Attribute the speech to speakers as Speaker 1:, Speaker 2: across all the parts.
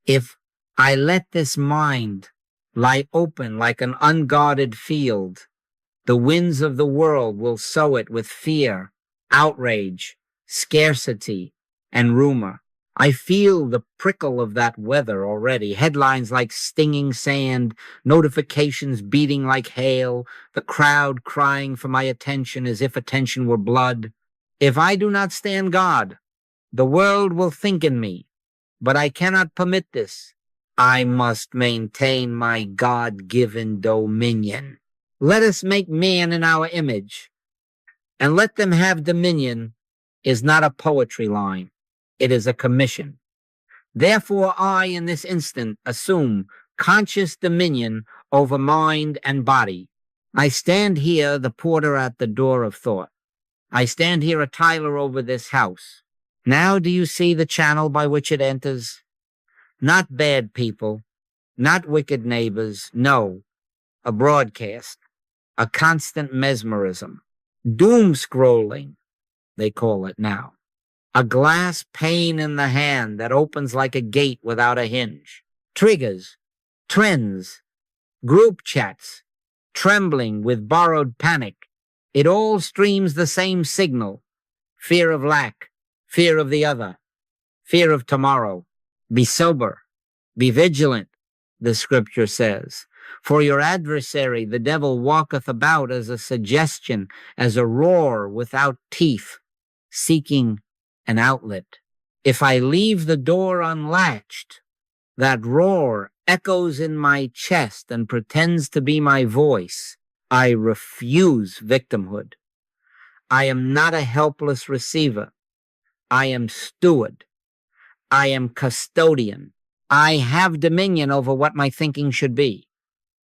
Speaker 1: If I let this mind lie open like an unguarded field, the winds of the world will sow it with fear, outrage, scarcity, and rumor. I feel the prickle of that weather already. Headlines like stinging sand, notifications beating like hail, the crowd crying for my attention as if attention were blood. If I do not stand guard, the world will think in me, but I cannot permit this. I must maintain my God-given dominion. Let us make man in our image, and let them have dominion is not a poetry line. It is a commission. Therefore, I, in this instant, assume conscious dominion over mind and body. I stand here, the porter at the door of thought. I stand here a tiler over this house. Now do you see the channel by which it enters? Not bad people, not wicked neighbors, no, a broadcast, a constant mesmerism, doom scrolling, they call it now. A glass pane in the hand that opens like a gate without a hinge. Triggers, trends, group chats, trembling with borrowed panic. It all streams the same signal. Fear of lack, fear of the other, fear of tomorrow. Be sober, be vigilant, the scripture says. For your adversary, the devil, walketh about as a suggestion, as a roar without teeth, seeking an outlet. If I leave the door unlatched, that roar echoes in my chest and pretends to be my voice. I refuse victimhood. I am not a helpless receiver. I am steward. I am custodian. I have dominion over what my thinking should be.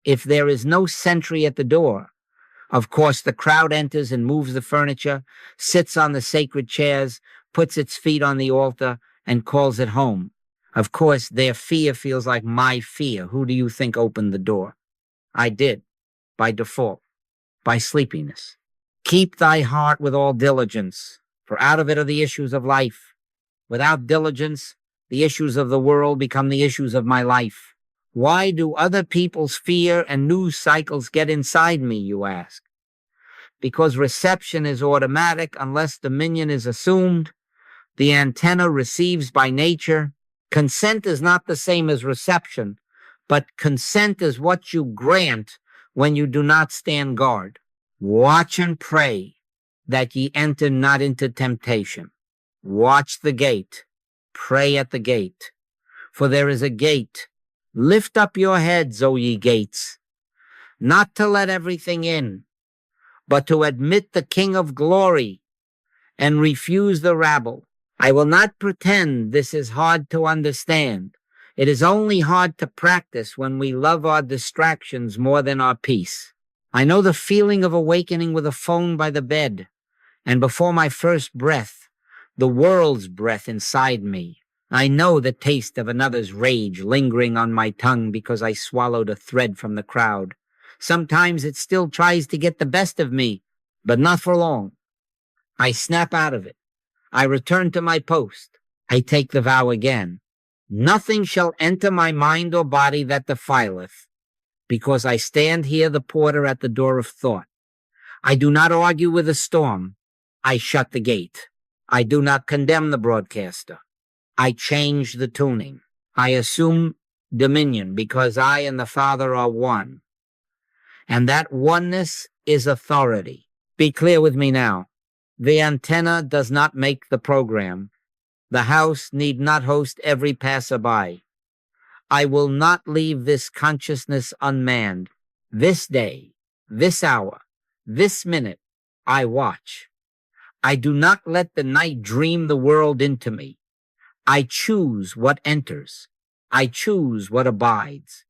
Speaker 1: If there is no sentry at the door, of course the crowd enters and moves the furniture, sits on the sacred chairs, puts its feet on the altar, and calls it home. Of course, their fear feels like my fear. Who do you think opened the door? I did, by default, by sleepiness. Keep thy heart with all diligence, for out of it are the issues of life. Without diligence, the issues of the world become the issues of my life. Why do other people's fear and news cycles get inside me, you ask? Because reception is automatic unless dominion is assumed. The antenna receives by nature. Consent is not the same as reception, but consent is what you grant when you do not stand guard. Watch and pray that ye enter not into temptation. Watch the gate. Pray at the gate. For there is a gate. Lift up your heads, O ye gates, not to let everything in, but to admit the King of glory and refuse the rabble. I will not pretend this is hard to understand. It is only hard to practice when we love our distractions more than our peace. I know the feeling of awakening with a phone by the bed, and before my first breath, the world's breath inside me. I know the taste of another's rage lingering on my tongue because I swallowed a thread from the crowd. Sometimes it still tries to get the best of me, but not for long. I snap out of it. I return to my post. I take the vow again. Nothing shall enter my mind or body that defileth, because I stand here the porter at the door of thought. I do not argue with the storm. I shut the gate. I do not condemn the broadcaster. I change the tuning. I assume dominion because I and the Father are one. And that oneness is authority. Be clear with me now. The antenna does not make the program. The house need not host every passerby. I will not leave this consciousness unmanned. This day, this hour, this minute, I watch. I do not let the night dream the world into me. I choose what enters. I choose what abides.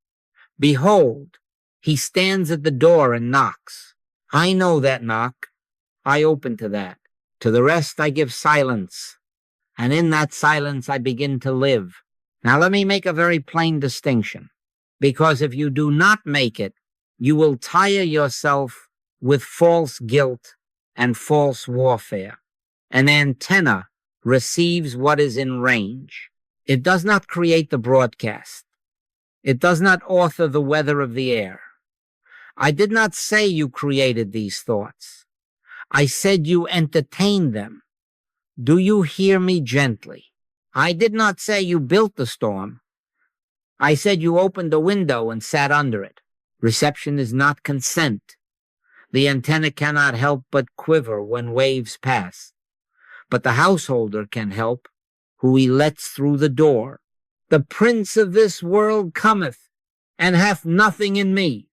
Speaker 1: Behold, he stands at the door and knocks. I know that knock. I open to that. To the rest I give silence. And in that silence I begin to live. Now let me make a very plain distinction. Because if you do not make it, you will tire yourself with false guilt and false warfare. An antenna receives what is in range. It does not create the broadcast. It does not author the weather of the air. I did not say you created these thoughts. I said you entertained them. Do you hear me gently? I did not say you built the storm. I said you opened a window and sat under it. Reception is not consent. The antenna cannot help but quiver when waves pass. But the householder can help, who he lets through the door. The prince of this world cometh, and hath nothing in me.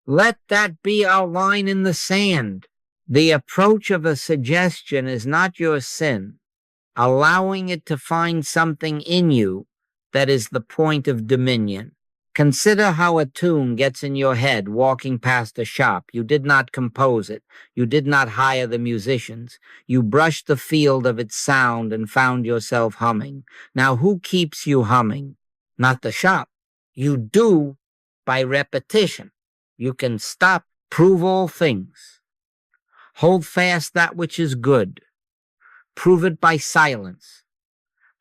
Speaker 1: Let that be our line in the sand. The approach of a suggestion is not your sin. Allowing it to find something in you that is the point of dominion. Consider how a tune gets in your head walking past a shop. You did not compose it. You did not hire the musicians. You brushed the field of its sound and found yourself humming. Now who keeps you humming? Not the shop. You do by repetition. You can stop, prove all things. Hold fast that which is good. Prove it by silence.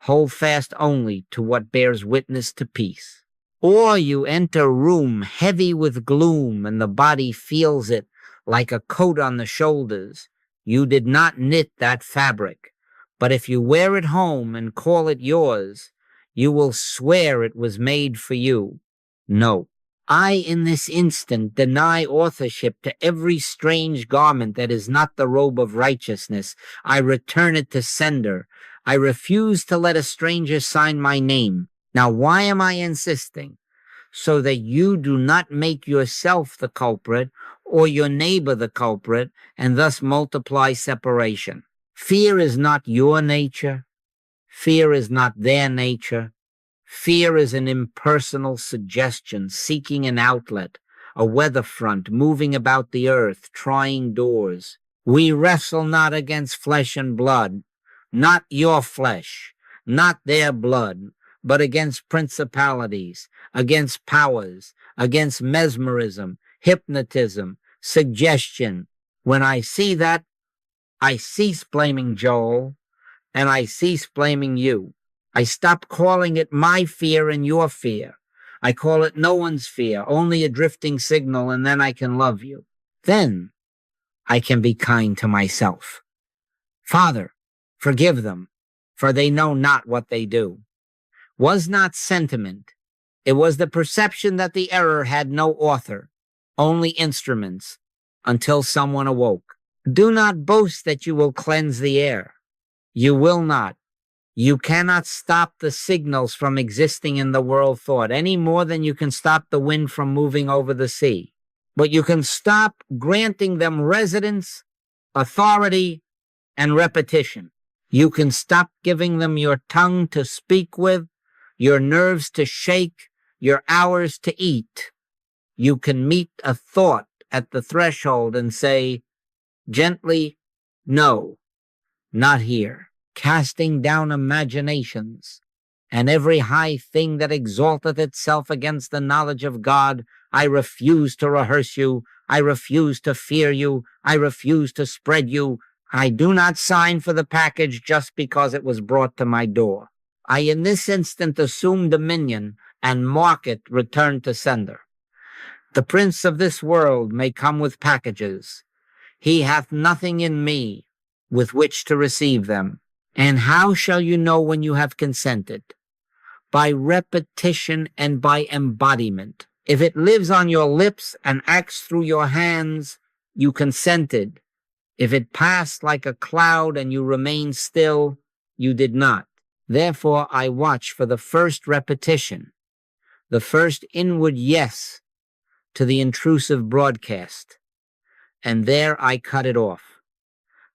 Speaker 1: Hold fast only to what bears witness to peace. Or you enter a room heavy with gloom and the body feels it like a coat on the shoulders. You did not knit that fabric, but if you wear it home and call it yours, you will swear it was made for you. No. I, in this instant, deny authorship to every strange garment that is not the robe of righteousness. I return it to sender. I refuse to let a stranger sign my name. Now, why am I insisting? So that you do not make yourself the culprit or your neighbor the culprit and thus multiply separation. Fear is not your nature. Fear is not their nature. Fear is an impersonal suggestion seeking an outlet, a weather front moving about the earth, trying doors. We wrestle not against flesh and blood, not your flesh, not their blood, but against principalities, against powers, against mesmerism, hypnotism, suggestion. When I see that, I cease blaming Joel, and I cease blaming you. I stop calling it my fear and your fear. I call it no one's fear, only a drifting signal, and then I can love you. Then I can be kind to myself. Father, forgive them, for they know not what they do. Was not sentiment. It was the perception that the error had no author, only instruments, until someone awoke. Do not boast that you will cleanse the air. You will not. You cannot stop the signals from existing in the world thought any more than you can stop the wind from moving over the sea. But you can stop granting them residence, authority, and repetition. You can stop giving them your tongue to speak with, your nerves to shake, your hours to eat. You can meet a thought at the threshold and say, gently, no, not here. Casting down imaginations, and every high thing that exalteth itself against the knowledge of God. I refuse to rehearse you. I refuse to fear you. I refuse to spread you. I do not sign for the package just because it was brought to my door. I in this instant assume dominion and mark it return to sender. The prince of this world may come with packages. He hath nothing in me with which to receive them. And how shall you know when you have consented? By repetition and by embodiment. If it lives on your lips and acts through your hands, you consented. If it passed like a cloud and you remained still, you did not. Therefore, I watch for the first repetition, the first inward yes to the intrusive broadcast, and there I cut it off.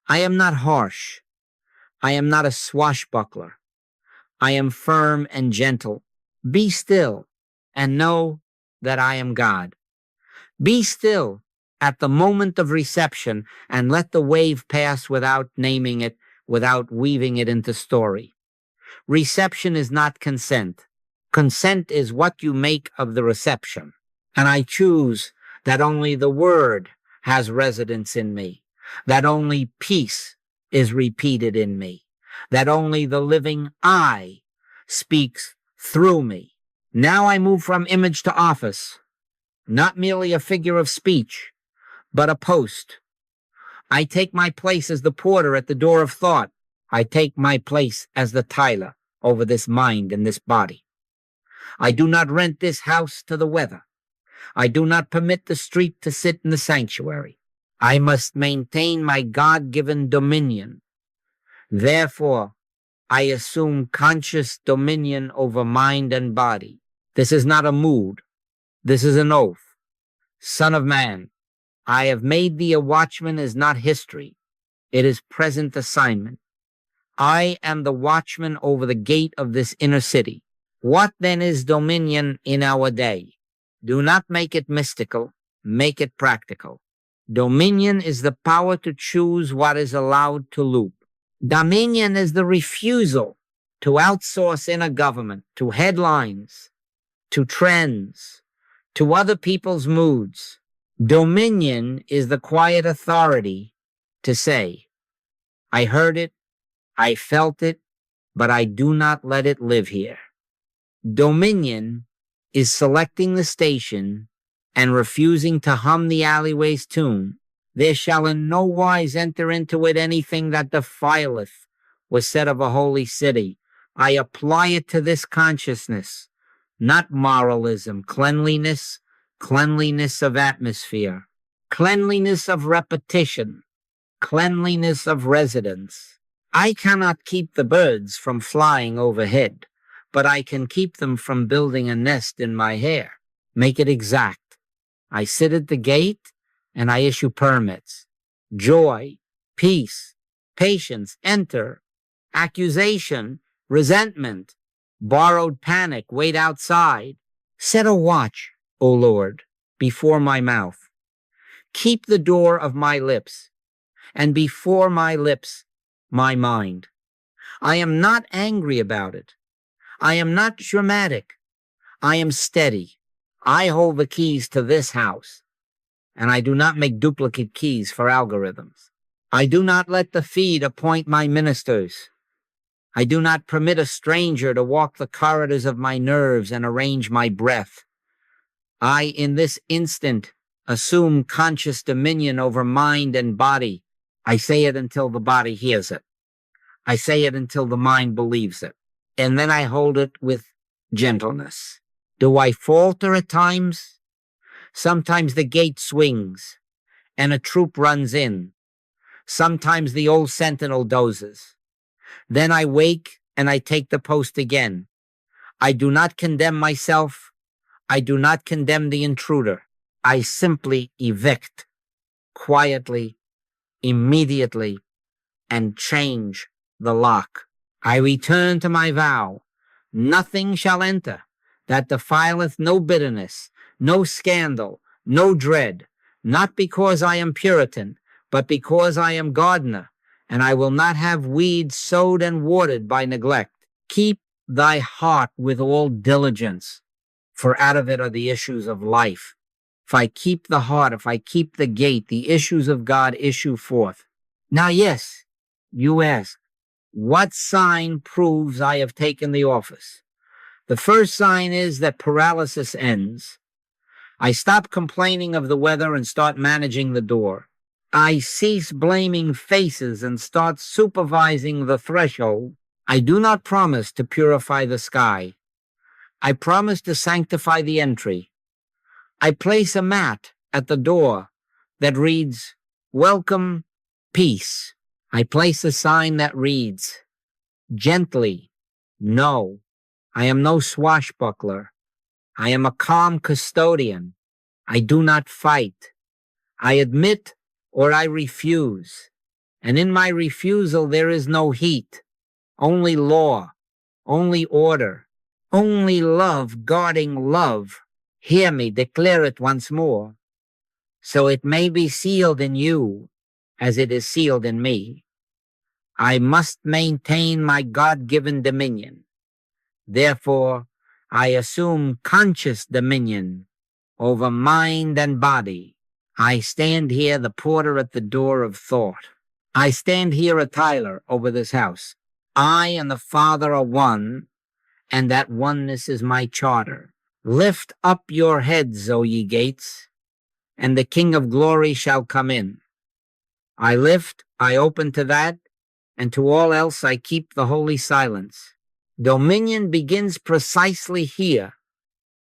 Speaker 1: I am not harsh. I am not a swashbuckler. I am firm and gentle. Be still and know that I am God. Be still at the moment of reception and let the wave pass without naming it, without weaving it into story. Reception is not consent. Consent is what you make of the reception. And I choose that only the word has residence in me, that only peace is repeated in me, that only the living I speaks through me. Now I move from image to office, not merely a figure of speech, but a post. I take my place as the porter at the door of thought. I take my place as the tiler over this mind and this body. I do not rent this house to the weather. I do not permit the street to sit in the sanctuary. I must maintain my God-given dominion. Therefore, I assume conscious dominion over mind and body. This is not a mood. This is an oath. Son of man, I have made thee a watchman is not history. It is present assignment. I am the watchman over the gate of this inner city. What then is dominion in our day? Do not make it mystical. Make it practical. Dominion is the power to choose what is allowed to loop. Dominion is the refusal to outsource inner government to headlines, to trends, to other people's moods. Dominion is the quiet authority to say, I heard it, I felt it, but I do not let it live here. Dominion is selecting the station and refusing to hum the alleyway's tune. There shall in no wise enter into it anything that defileth, was said of a holy city. I apply it to this consciousness, not moralism, cleanliness of atmosphere, cleanliness of repetition, cleanliness of residence. I cannot keep the birds from flying overhead, but I can keep them from building a nest in my hair. Make it exact. I sit at the gate and I issue permits. Joy, peace, patience, enter. Accusation, resentment, borrowed panic, wait outside. Set a watch, O Lord, before my mouth. Keep the door of my lips, and before my lips, my mind. I am not angry about it. I am not dramatic. I am steady. I hold the keys to this house, and I do not make duplicate keys for algorithms. I do not let the feed appoint my ministers. I do not permit a stranger to walk the corridors of my nerves and arrange my breath. I, in this instant, assume conscious dominion over mind and body. I say it until the body hears it. I say it until the mind believes it. And then I hold it with gentleness. Do I falter at times? Sometimes the gate swings and a troop runs in. Sometimes the old sentinel dozes. Then I wake and I take the post again. I do not condemn myself. I do not condemn the intruder. I simply evict quietly, immediately, and change the lock. I return to my vow. Nothing shall enter that defileth no bitterness, no scandal, no dread, not because I am Puritan, but because I am gardener, and I will not have weeds sowed and watered by neglect. Keep thy heart with all diligence, for out of it are the issues of life. If I keep the heart, if I keep the gate, the issues of God issue forth. Now, yes, you ask, what sign proves I have taken the office? The first sign is that paralysis ends. I stop complaining of the weather and start managing the door. I cease blaming faces and start supervising the threshold. I do not promise to purify the sky. I promise to sanctify the entry. I place a mat at the door that reads, Welcome, Peace. I place a sign that reads, Gently, no. I am no swashbuckler. I am a calm custodian. I do not fight. I admit or I refuse. And in my refusal there is no heat, only law, only order, only love guarding love. Hear me declare it once more, so it may be sealed in you as it is sealed in me. I must maintain my God-given dominion. Therefore, I assume conscious dominion over mind and body. I stand here the porter at the door of thought. I stand here a tiler over this house. I and the Father are one, and that oneness is my charter. Lift up your heads, O ye gates, and the King of glory shall come in. I lift, I open to that, and to all else I keep the holy silence. Dominion begins precisely here,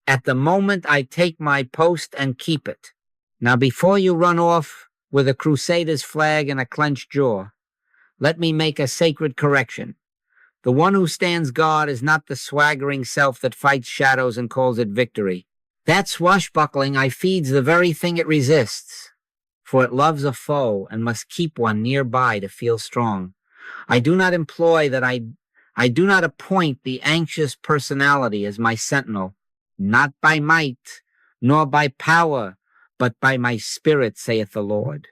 Speaker 1: at the moment I take my post and keep it. Now before you run off with a crusader's flag and a clenched jaw, let me make a sacred correction. The one who stands guard is not the swaggering self that fights shadows and calls it victory. That swashbuckling I feeds the very thing it resists, for it loves a foe and must keep one nearby to feel strong. I do not employ that I do not appoint the anxious personality as my sentinel, not by might, nor by power, but by my spirit, saith the Lord.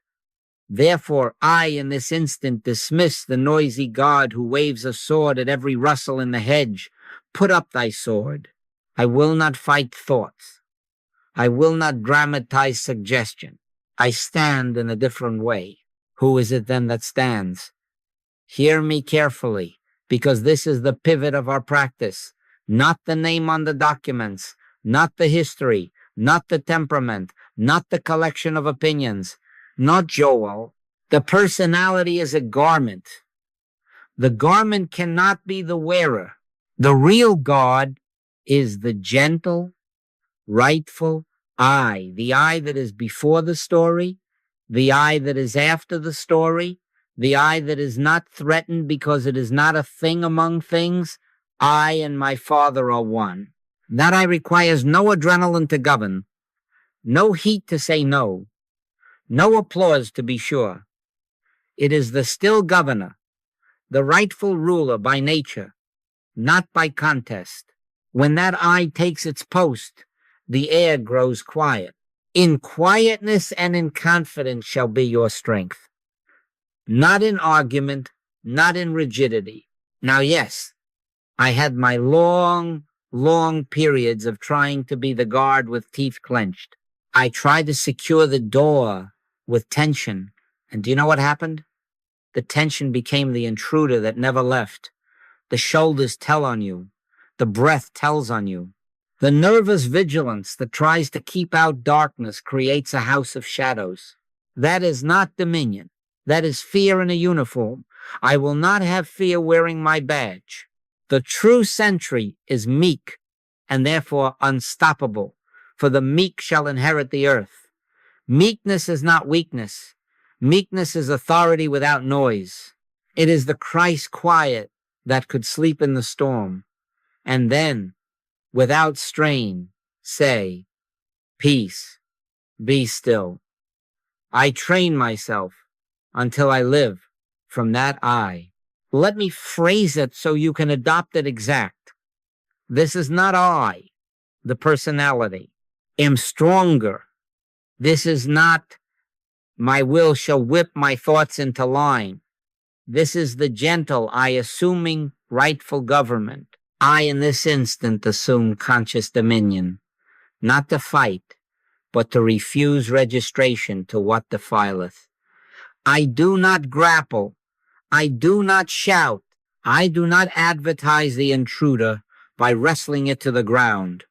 Speaker 1: Therefore I in this instant dismiss the noisy guard who waves a sword at every rustle in the hedge. Put up thy sword. I will not fight thoughts. I will not dramatize suggestion. I stand in a different way. Who is it then that stands? Hear me carefully, because this is the pivot of our practice. Not the name on the documents, not the history, not the temperament, not the collection of opinions, not Joel. The personality is a garment. The garment cannot be the wearer. The real God is the gentle, rightful I, the I that is before the story, the I that is after the story, the I that is not threatened because it is not a thing among things. I and my Father are one. That I requires no adrenaline to govern, no heat to say no, no applause to be sure. It is the still governor, the rightful ruler by nature, not by contest. When that I takes its post, the air grows quiet. In quietness and in confidence shall be your strength. Not in argument, not in rigidity. Now, yes, I had my long periods of trying to be the guard with teeth clenched. I tried to secure the door with tension. And do you know what happened? The tension became the intruder that never left. The shoulders tell on you. The breath tells on you. The nervous vigilance that tries to keep out darkness creates a house of shadows. That is not dominion. That is fear in a uniform. I will not have fear wearing my badge. The true sentry is meek and therefore unstoppable, for the meek shall inherit the earth. Meekness is not weakness. Meekness is authority without noise. It is the Christ quiet that could sleep in the storm, and then, without strain, say, peace, be still. I train myself until I live from that I. Let me phrase it so you can adopt it exact. This is not I, the personality, am stronger. This is not my will shall whip my thoughts into line. This is the gentle I assuming rightful government. I in this instant assume conscious dominion, not to fight, but to refuse registration to what defileth. I do not grapple. I do not shout. I do not advertise the intruder by wrestling it to the ground.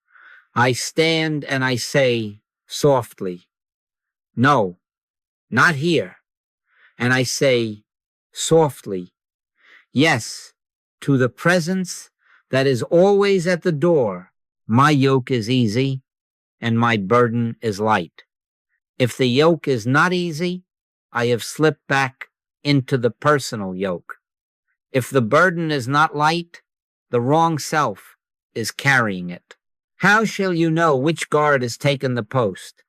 Speaker 1: I stand and I say softly, no, not here. And I say softly, yes, to the presence that is always at the door. My yoke is easy and my burden is light. If the yoke is not easy, I have slipped back into the personal yoke. If the burden is not light, the wrong self is carrying it. How shall you know which guard has taken the post?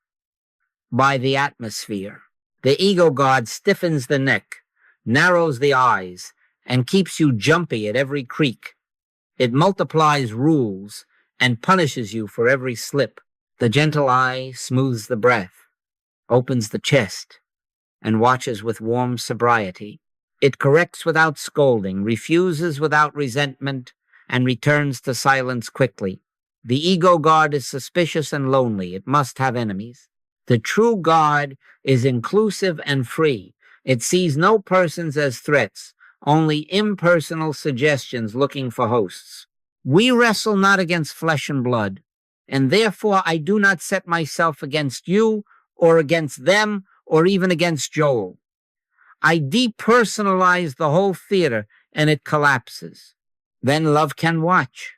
Speaker 1: By the atmosphere. The ego guard stiffens the neck, narrows the eyes, and keeps you jumpy at every creak. It multiplies rules and punishes you for every slip. The gentle eye smooths the breath, opens the chest, and watches with warm sobriety. It corrects without scolding, refuses without resentment, and returns to silence quickly. The ego guard is suspicious and lonely. It must have enemies. The true guard is inclusive and free. It sees no persons as threats, only impersonal suggestions looking for hosts. We wrestle not against flesh and blood, and therefore I do not set myself against you or against them or even against Joel. I depersonalize the whole theater and it collapses. Then love can watch,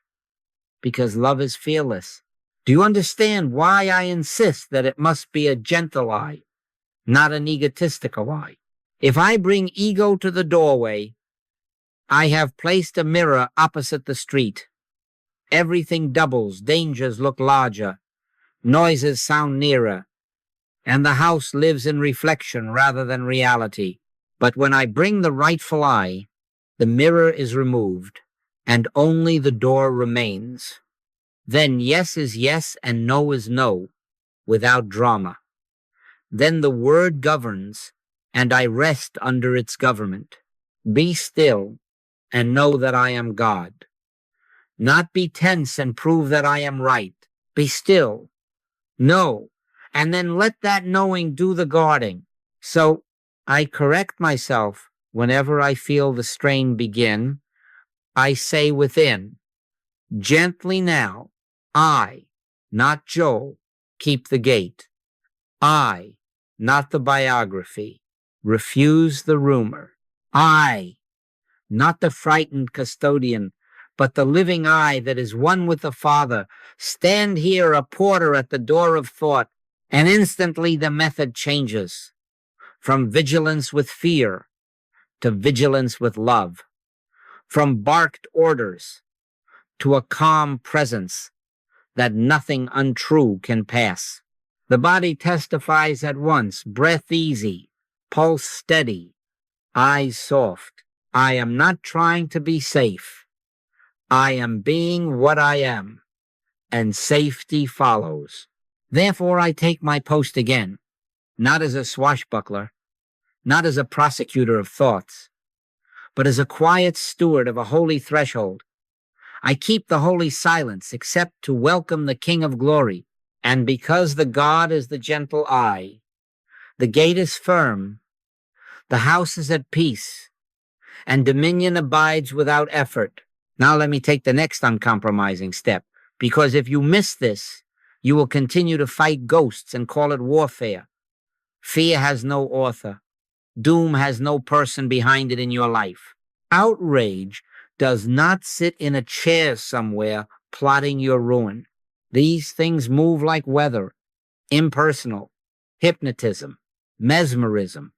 Speaker 1: because love is fearless. Do you understand why I insist that it must be a gentle eye, not an egotistical eye? If I bring ego to the doorway, I have placed a mirror opposite the street. Everything doubles, dangers look larger, noises sound nearer, and the house lives in reflection rather than reality. But when I bring the rightful eye, the mirror is removed, and only the door remains. Then yes is yes and no is no, without drama. Then the word governs, and I rest under its government. Be still and know that I am God. Not be tense and prove that I am right. Be still. Know, and then let that knowing do the guarding. So I correct myself whenever I feel the strain begin. I say within, gently now, I, not Joel, keep the gate. I, not the biography, refuse the rumor. I, not the frightened custodian, but the living I that is one with the Father, stand here a porter at the door of thought, and instantly the method changes from vigilance with fear to vigilance with love, from barked orders to a calm presence that nothing untrue can pass. The body testifies at once, breath easy, pulse steady, eyes soft. I am not trying to be safe. I am being what I am, and safety follows. Therefore I take my post again, not as a swashbuckler, not as a prosecutor of thoughts, but as a quiet steward of a holy threshold. I keep the holy silence except to welcome the King of Glory, and because the God is the gentle eye, the gate is firm, the house is at peace, and dominion abides without effort. Now let me take the next uncompromising step, because if you miss this, you will continue to fight ghosts and call it warfare. Fear has no author. Doom has no person behind it in your life. Outrage does not sit in a chair somewhere plotting your ruin. These things move like weather, impersonal, hypnotism, mesmerism,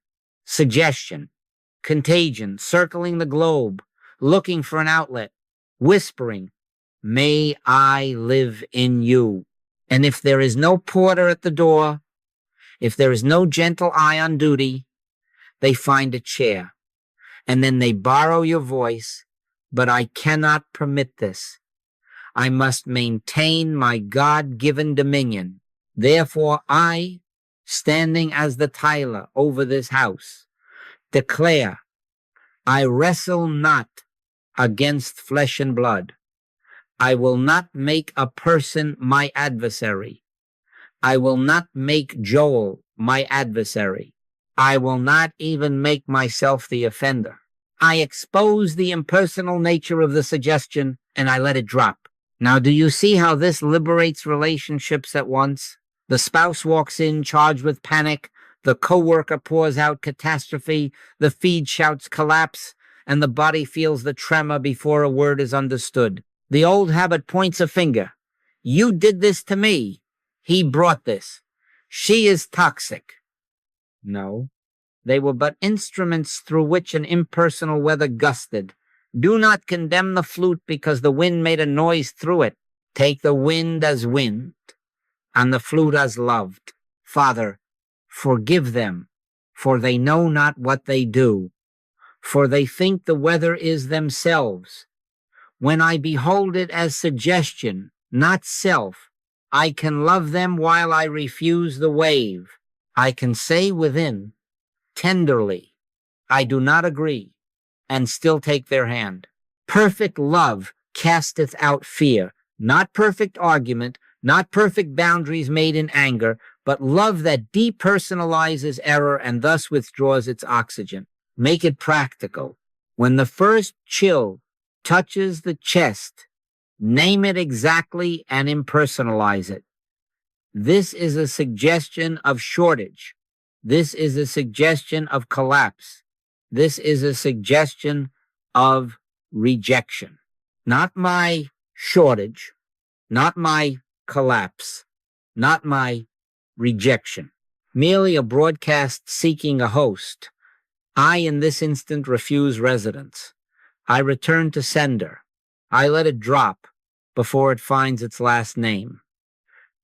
Speaker 1: suggestion, contagion, circling the globe, looking for an outlet, whispering, may I live in you. And if there is no porter at the door, if there is no gentle eye on duty, they find a chair, and then they borrow your voice. But I cannot permit this. I must maintain my God-given dominion. Therefore I, standing as the Tyler over this house, declare, I wrestle not against flesh and blood. I will not make a person my adversary. I will not make Joel my adversary. I will not even make myself the offender. I expose the impersonal nature of the suggestion and I let it drop. Now, do you see how this liberates relationships at once? The spouse walks in charged with panic. The coworker pours out catastrophe. The feed shouts collapse, and the body feels the tremor before a word is understood. The old habit points a finger. You did this to me. He brought this. She is toxic. No. They were but instruments through which an impersonal weather gusted. Do not condemn the flute because the wind made a noise through it. Take the wind as wind, and the flute as loved. Father, forgive them, for they know not what they do, for they think the weather is themselves. When I behold it as suggestion, not self, I can love them while I refuse the wave. I can say within, tenderly, I do not agree, and still take their hand. Perfect love casteth out fear, not perfect argument, not perfect boundaries made in anger, but love that depersonalizes error and thus withdraws its oxygen. Make it practical. When the first chill touches the chest, Name it exactly and impersonalize it. This is a suggestion of shortage. This is a suggestion of collapse. This is a suggestion of rejection. Not my shortage, not my collapse, not my rejection. Merely a broadcast seeking a host. I, in this instant, refuse residence. I return to sender. I let it drop before it finds its last name.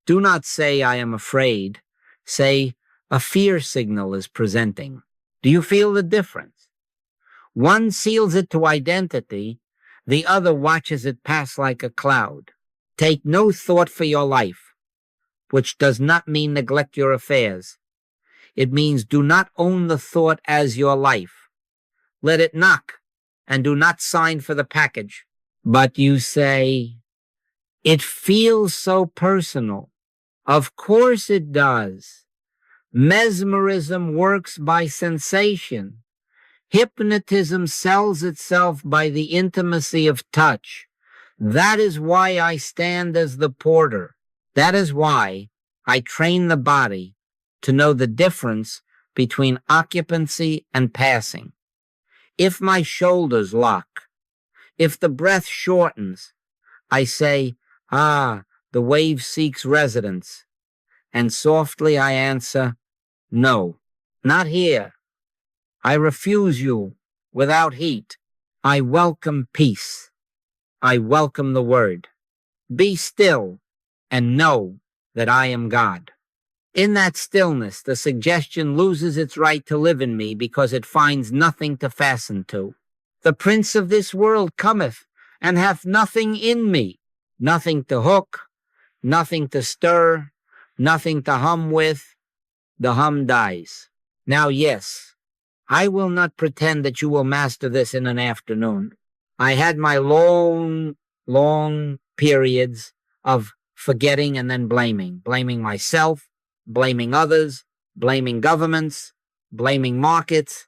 Speaker 1: Do not say I am afraid. Say a fear signal is presenting. Do you feel the difference? One seals it to identity. The other watches it pass like a cloud. Take no thought for your life, which does not mean neglect your affairs. It means do not own the thought as your life. Let it knock, and do not sign for the package. But you say, it feels so personal. Of course it does. Mesmerism works by sensation. Hypnotism sells itself by the intimacy of touch. That is why I stand as the porter. That is why I train the body to know the difference between occupancy and passing. If my shoulders lock, if the breath shortens, I say, the wave seeks residence. And softly I answer, no, not here. I refuse you without heat. I welcome peace. I welcome the word. Be still and know that I am God. In that stillness, the suggestion loses its right to live in me because it finds nothing to fasten to. The prince of this world cometh and hath nothing in me, nothing to hook, nothing to stir, nothing to hum with. The hum dies. Now, yes, I will not pretend that you will master this in an afternoon. I had my long periods of forgetting and then blaming myself, blaming others, blaming governments, blaming markets.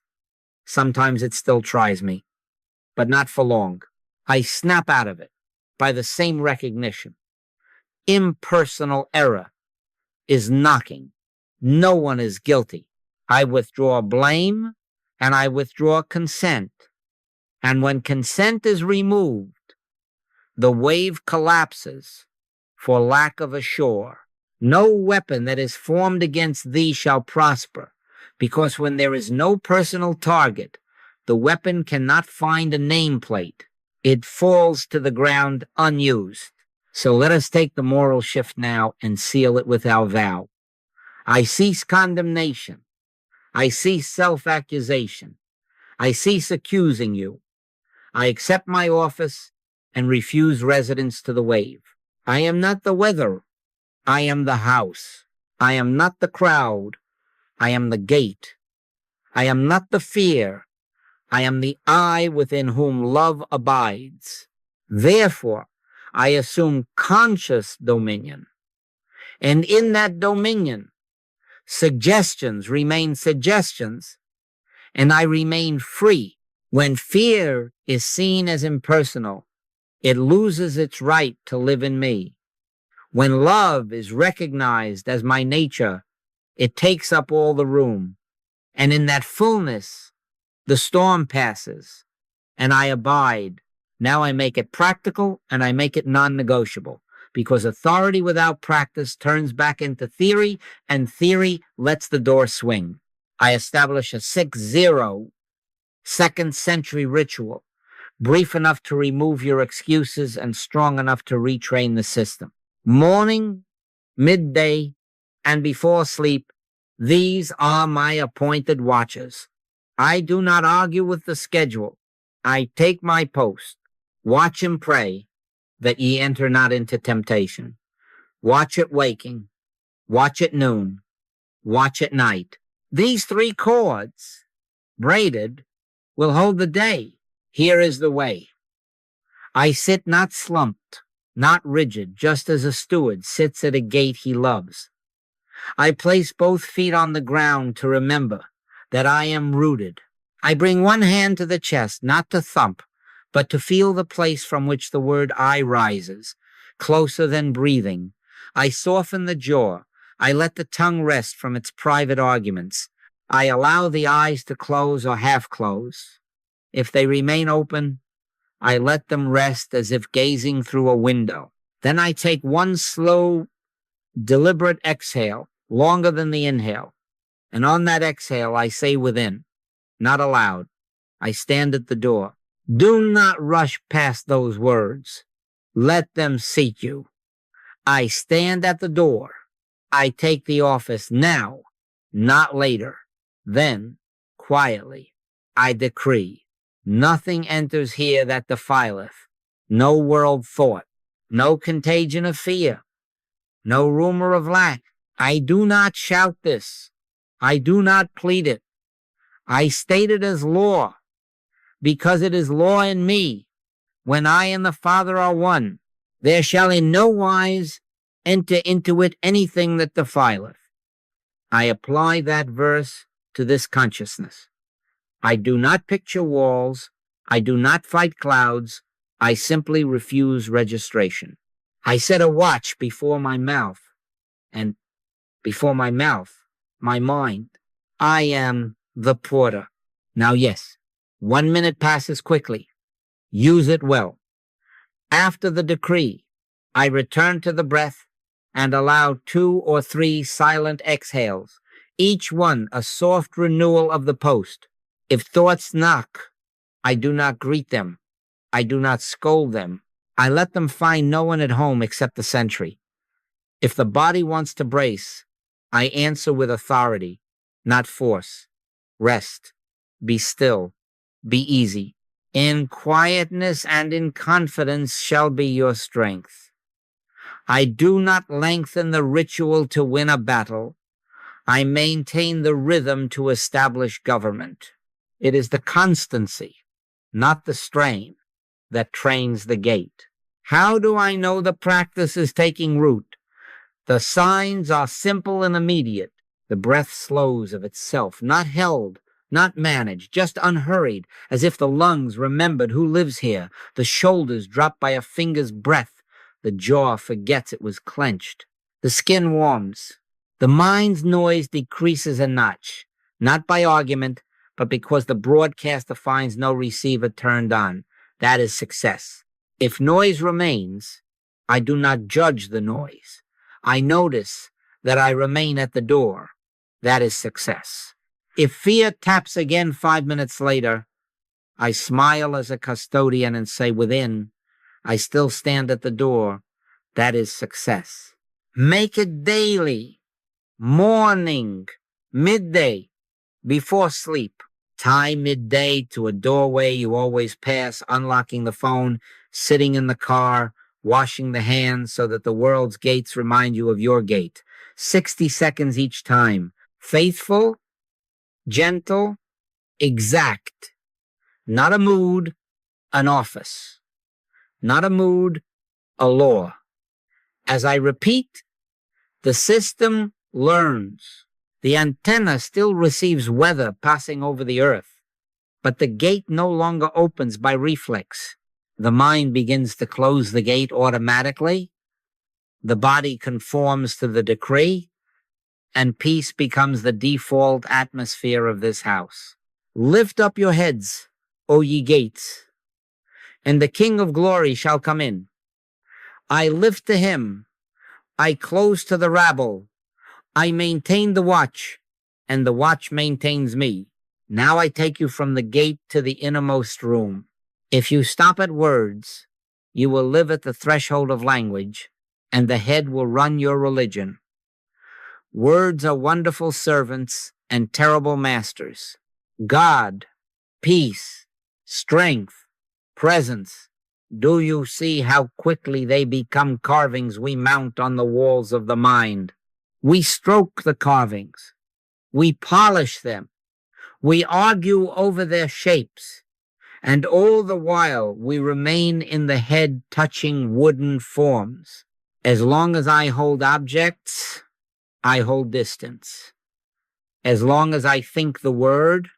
Speaker 1: Sometimes it still tries me, but not for long. I snap out of it by the same recognition. Impersonal error is knocking. No one is guilty. I withdraw blame and I withdraw consent. And when consent is removed, the wave collapses for lack of a shore. No weapon that is formed against thee shall prosper, because when there is no personal target, the weapon cannot find a nameplate. It falls to the ground unused. So let us take the moral shift now and seal it with our vow. I cease condemnation. I cease self-accusation. I cease accusing you. I accept my office and refuse residence to the wave. I am not the weather. I am the house. I am not the crowd. I am the gate. I am not the fear. I am the I within whom love abides. Therefore, I assume conscious dominion. And in that dominion, suggestions remain suggestions, and I remain free. When fear is seen as impersonal, it loses its right to live in me. When love is recognized as my nature, it takes up all the room. And in that fullness, the storm passes, and I abide. Now I make it practical, and I make it non-negotiable, because authority without practice turns back into theory, and theory lets the door swing. I establish a 6-0 second century ritual, brief enough to remove your excuses and strong enough to retrain the system. Morning, midday, and before sleep, these are my appointed watches. I do not argue with the schedule. I take my post. Watch and pray that ye enter not into temptation. Watch at waking. Watch at noon. Watch at night. These 3 cords, braided, will hold the day. Here is the way. I sit not slumped, not rigid, just as a steward sits at a gate he loves. I place both feet on the ground to remember that I am rooted. I bring one hand to the chest, not to thump, but to feel the place from which the word I rises, closer than breathing. I soften the jaw. I let the tongue rest from its private arguments. I allow the eyes to close or half close. If they remain open, I let them rest as if gazing through a window. Then I take one slow, deliberate exhale, longer than the inhale. And on that exhale, I say within, not aloud, I stand at the door. Do not rush past those words. Let them seat you. I stand at the door. I take the office now, not later. Then, quietly, I decree, nothing enters here that defileth, no world thought, no contagion of fear, no rumor of lack. I do not shout this. I do not plead it. I state it as law, because it is law in me. When I and the Father are one, there shall in no wise enter into it anything that defileth. I apply that verse to this consciousness. I do not picture walls. I do not fight clouds. I simply refuse registration. I set a watch before my mouth, and before my mouth, my mind. I am the porter. Now, yes, 1 minute passes quickly. Use it well. After the decree, I return to the breath and allow 2 or 3 silent exhales, each one a soft renewal of the post. If thoughts knock, I do not greet them. I do not scold them. I let them find no one at home except the sentry. If the body wants to brace, I answer with authority, not force. Rest. Be still. Be easy. In quietness and in confidence shall be your strength. I do not lengthen the ritual to win a battle. I maintain the rhythm to establish government. It is the constancy, not the strain, that trains the gait. How do I know the practice is taking root? The signs are simple and immediate. The breath slows of itself, not held, not managed, just unhurried, as if the lungs remembered who lives here. The shoulders drop by a finger's breadth. The jaw forgets it was clenched. The skin warms. The mind's noise decreases a notch, not by argument, but because the broadcaster finds no receiver turned on. That is success. If noise remains, I do not judge the noise. I notice that I remain at the door. That is success. If fear taps again 5 minutes later, I smile as a custodian and say within, I still stand at the door. That is success. Make it daily, morning, midday, before sleep. Tie midday to a doorway you always pass, unlocking the phone, sitting in the car, washing the hands so that the world's gates remind you of your gate. 60 seconds each time. Faithful, gentle, exact. Not a mood, an office. Not a mood, a law. As I repeat, the system learns. The antenna still receives weather passing over the earth, but the gate no longer opens by reflex. The mind begins to close the gate automatically. The body conforms to the decree, and peace becomes the default atmosphere of this house. Lift up your heads, O ye gates, and the King of glory shall come in. I lift to him. I close to the rabble. I maintain the watch, and the watch maintains me. Now I take you from the gate to the innermost room. If you stop at words, you will live at the threshold of language, and the head will run your religion. Words are wonderful servants and terrible masters. God, peace, strength, presence. Do you see how quickly they become carvings we mount on the walls of the mind? We stroke the carvings. We polish them. We argue over their shapes. And all the while we remain in the head touching wooden forms. As long as I hold objects, I hold distance. As long as I think the word,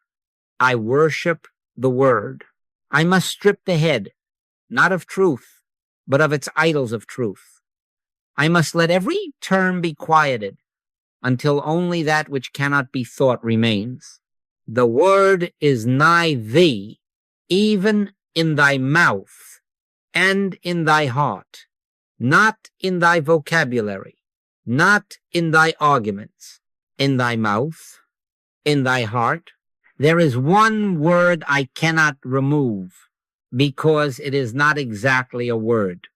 Speaker 1: I worship the word. I must strip the head, not of truth, but of its idols of truth. I must let every term be quieted until only that which cannot be thought remains. The word is nigh thee, even in thy mouth and in thy heart, not in thy vocabulary, not in thy arguments, in thy mouth, in thy heart. There is one word I cannot remove because it is not exactly a word.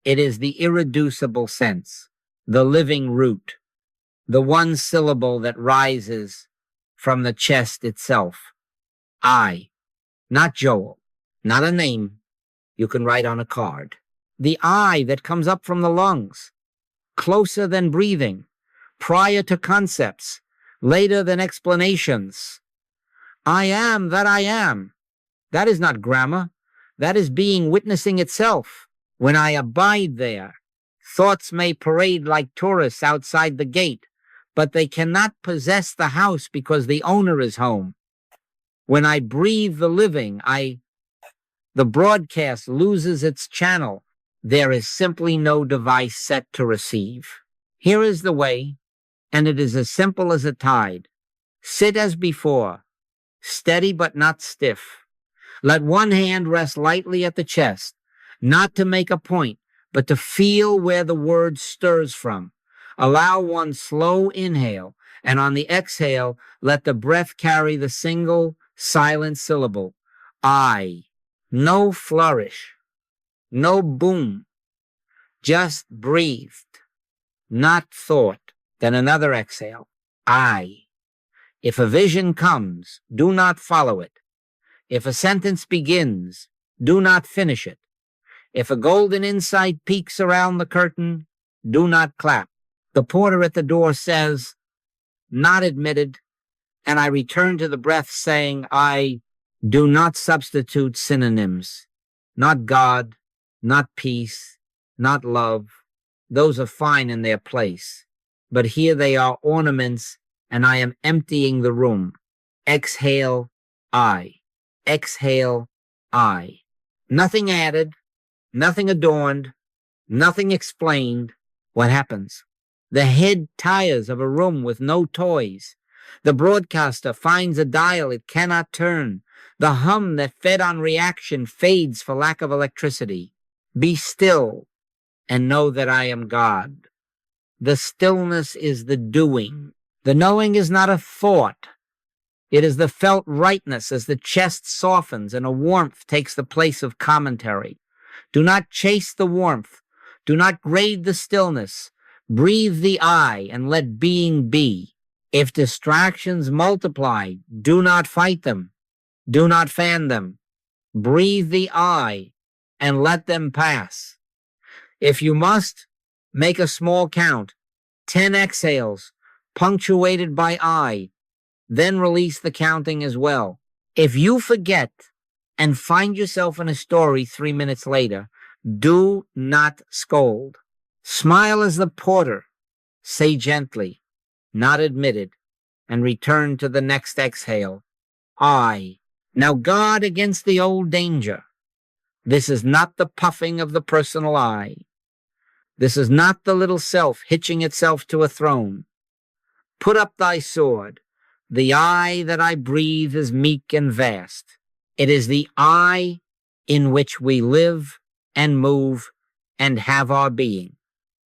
Speaker 1: It is the irreducible sense, the living root, the one syllable that rises from the chest itself. I, not Joel, not a name you can write on a card. The I that comes up from the lungs, closer than breathing, prior to concepts, later than explanations. I am that I am. That is not grammar. That is being witnessing itself. When I abide there, thoughts may parade like tourists outside the gate, but they cannot possess the house because the owner is home. When I breathe the living, the broadcast loses its channel. There is simply no device set to receive. Here is the way, and it is as simple as a tide. Sit as before, steady but not stiff. Let one hand rest lightly at the chest, not to make a point, but to feel where the word stirs from. Allow one slow inhale, and on the exhale, let the breath carry the single silent syllable. I. No flourish, no boom, just breathed, not thought. Then another exhale. I. If a vision comes, do not follow it. If a sentence begins, do not finish it. If a golden insight peeks around the curtain, do not clap. The porter at the door says, not admitted, and I return to the breath saying, I do not substitute synonyms. Not God, not peace, not love. Those are fine in their place. But here they are ornaments, and I am emptying the room. Exhale, I. Exhale, I. Nothing added, nothing adorned, nothing explained. What happens? The head tires of a room with no toys. The broadcaster finds a dial it cannot turn. The hum that fed on reaction fades for lack of electricity. Be still and know that I am God. The stillness is the doing. The knowing is not a thought. It is the felt rightness as the chest softens and a warmth takes the place of commentary. Do not chase the warmth. Do not grade the stillness. Breathe the I and let being be. If distractions multiply, do not fight them. Do not fan them. Breathe the I and let them pass. If you must, make a small count, 10 exhales, punctuated by I, then release the counting as well. If you forget and find yourself in a story 3 minutes later, do not scold. Smile as the porter, say gently, not admitted, and return to the next exhale. I. Now guard against the old danger. This is not the puffing of the personal I. This is not the little self hitching itself to a throne. Put up thy sword. The I that I breathe is meek and vast. It is the I in which we live and move and have our being.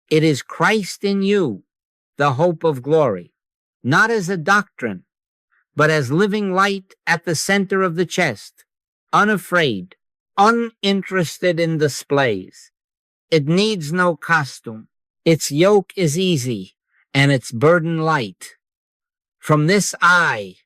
Speaker 1: It is Christ in you, the hope of glory, not as a doctrine, but as living light at the center of the chest, unafraid, uninterested in displays. It needs no costume. Its yoke is easy and its burden light. From this I,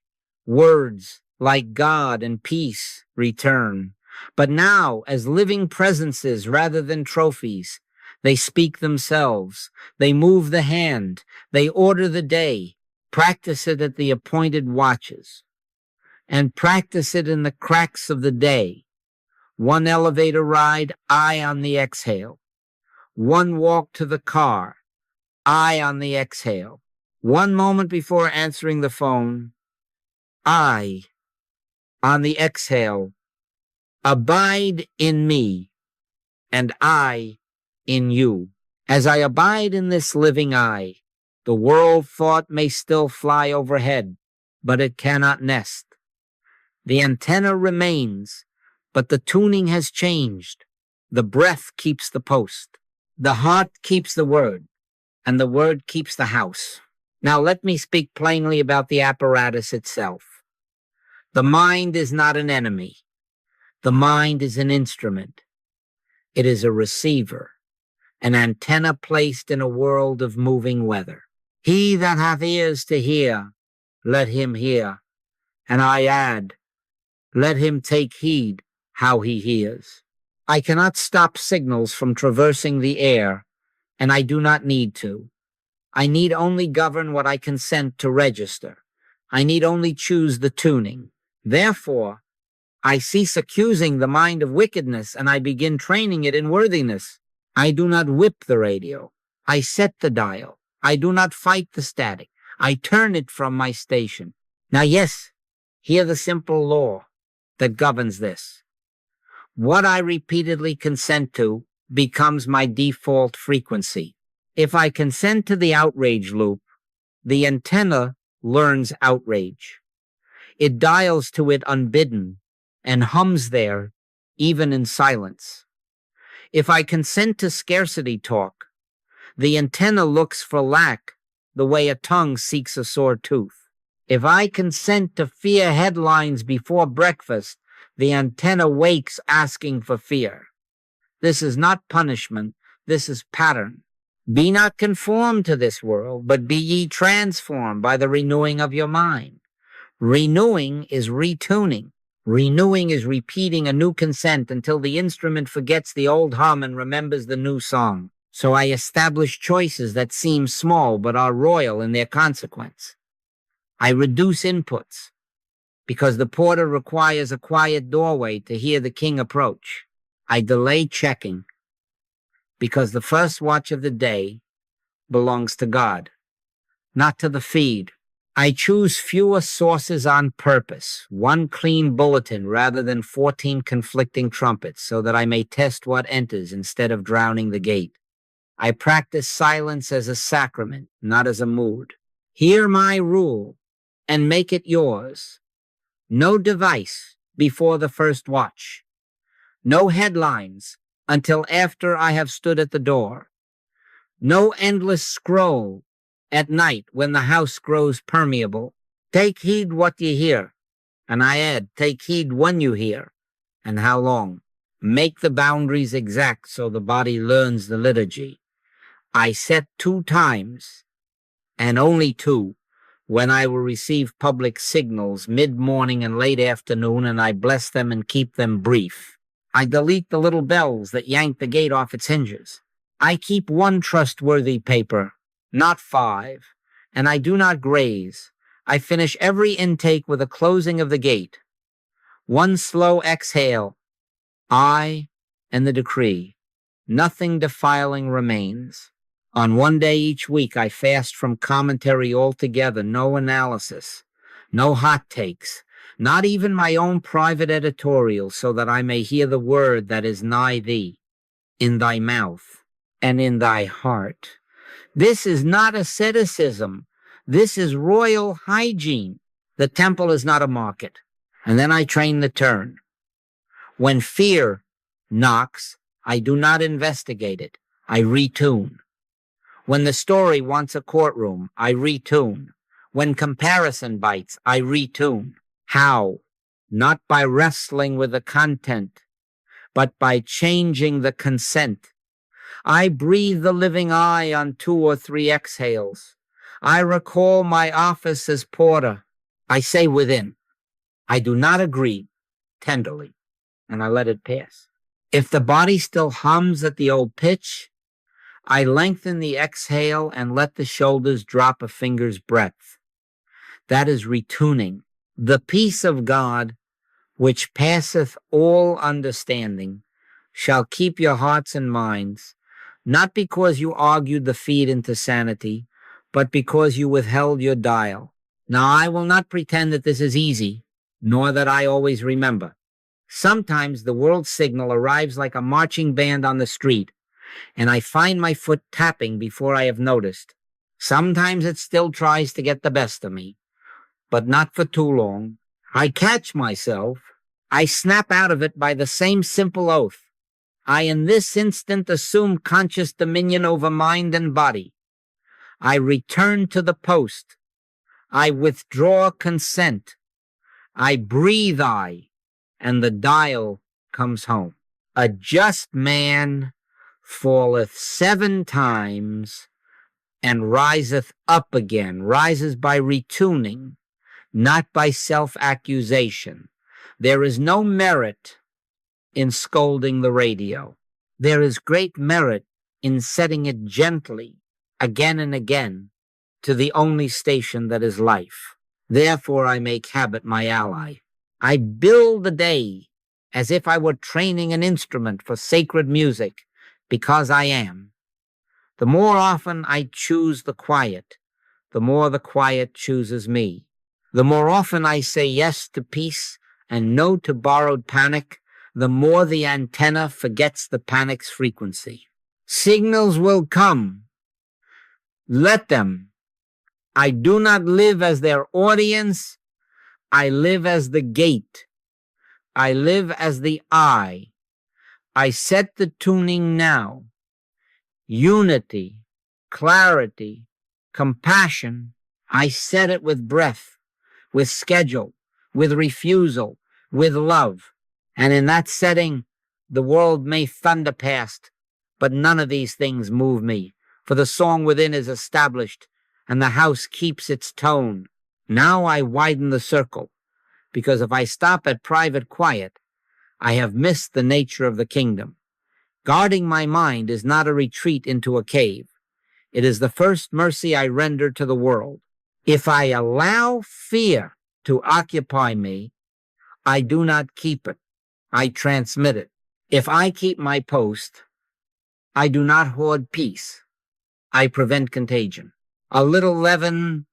Speaker 1: words like God and peace return, but now as living presences rather than trophies. They speak themselves. They move the hand. They order the day. Practice it at the appointed watches. And practice it in the cracks of the day. One elevator ride, I on the exhale. One walk to the car, I on the exhale. One moment before answering the phone, I on the exhale. Abide in me, and I in you. As I abide in this living eye, the world thought may still fly overhead, but it cannot nest. The antenna remains, but the tuning has changed. The breath keeps the post. The heart keeps the word, and the word keeps the house. Now let me speak plainly about the apparatus itself. The mind is not an enemy. The mind is an instrument. It is a receiver, an antenna placed in a world of moving weather. He that hath ears to hear, let him hear. And I add, let him take heed how he hears. I cannot stop signals from traversing the air, and I do not need to. I need only govern what I consent to register. I need only choose the tuning. Therefore, I cease accusing the mind of wickedness, and I begin training it in worthiness. I do not whip the radio. I set the dial. I do not fight the static. I turn it from my station. Now, yes, hear the simple law that governs this. What I repeatedly consent to becomes my default frequency. If I consent to the outrage loop, the antenna learns outrage. It dials to it unbidden and hums there, even in silence. If I consent to scarcity talk, the antenna looks for lack the way a tongue seeks a sore tooth. If I consent to fear headlines before breakfast, the antenna wakes asking for fear. This is not punishment, this is pattern. Be not conformed to this world, but be ye transformed by the renewing of your mind. Renewing is retuning. Renewing is repeating a new consent until the instrument forgets the old hum and remembers the new song. So I establish choices that seem small but are royal in their consequence. I reduce inputs because the porter requires a quiet doorway to hear the king approach. I delay checking because the first watch of the day belongs to God, not to the feed. I choose fewer sources on purpose, one clean bulletin rather than 14 conflicting trumpets, so that I may test what enters instead of drowning the gate. I practice silence as a sacrament, not as a mood. Hear my rule and make it yours. No device before the first watch. No headlines until after I have stood at the door. No endless scroll at night when the house grows permeable. Take heed what ye hear. And I add, take heed when you hear and how long. Make the boundaries exact so the body learns the liturgy. I set 2 times, and only 2, when I will receive public signals mid-morning and late afternoon, and I bless them and keep them brief. I delete the little bells that yank the gate off its hinges. I keep 1 trustworthy paper, not 5, and I do not graze. I finish every intake with a closing of the gate. 1 slow exhale. I and the decree. Nothing defiling remains. On 1 day each week, I fast from commentary altogether, no analysis, no hot takes, not even my own private editorial, so that I may hear the word that is nigh thee, in thy mouth and in thy heart. This is not asceticism. This is royal hygiene. The temple is not a market. And then I train the turn. When fear knocks, I do not investigate it. I retune. When the story wants a courtroom, I retune. When comparison bites, I retune. How? Not by wrestling with the content, but by changing the consent. I breathe the living eye on 2 or 3 exhales. I recall my office as porter. I say within, I do not agree, tenderly, and I let it pass. If the body still hums at the old pitch, I lengthen the exhale and let the shoulders drop a finger's breadth. That is retuning. The peace of God, which passeth all understanding, shall keep your hearts and minds, not because you argued the feed into sanity, but because you withheld your dial. Now, I will not pretend that this is easy, nor that I always remember. Sometimes the world signal arrives like a marching band on the street, and I find my foot tapping before I have noticed. Sometimes it still tries to get the best of me, but not for too long. I catch myself. I snap out of it by the same simple oath. I in this instant assume conscious dominion over mind and body. I return to the post. I withdraw consent. I breathe and the dial comes home. A just man falleth 7 times and riseth up again, rises by retuning, not by self-accusation. There is no merit in scolding the radio. There is great merit in setting it gently, again and again, to the only station that is life. Therefore I make habit my ally. I build the day as if I were training an instrument for sacred music, because I am. The more often I choose the quiet, the more the quiet chooses me. The more often I say yes to peace and no to borrowed panic, the more the antenna forgets the panic's frequency. Signals will come. Let them. I do not live as their audience. I live as the gate. I live as the eye. I set the tuning now. Unity, clarity, compassion. I set it with breath, with schedule, with refusal, with love. And in that setting, the world may thunder past, but none of these things move me, for the song within is established, and the house keeps its tone. Now I widen the circle, because if I stop at private quiet, I have missed the nature of the kingdom. Guarding my mind is not a retreat into a cave. It is the first mercy I render to the world. If I allow fear to occupy me, I do not keep it. I transmit it. If I keep my post, I do not hoard peace. I prevent contagion. A little leaven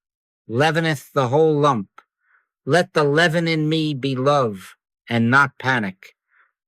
Speaker 1: leaveneth the whole lump. Let the leaven in me be love and not panic.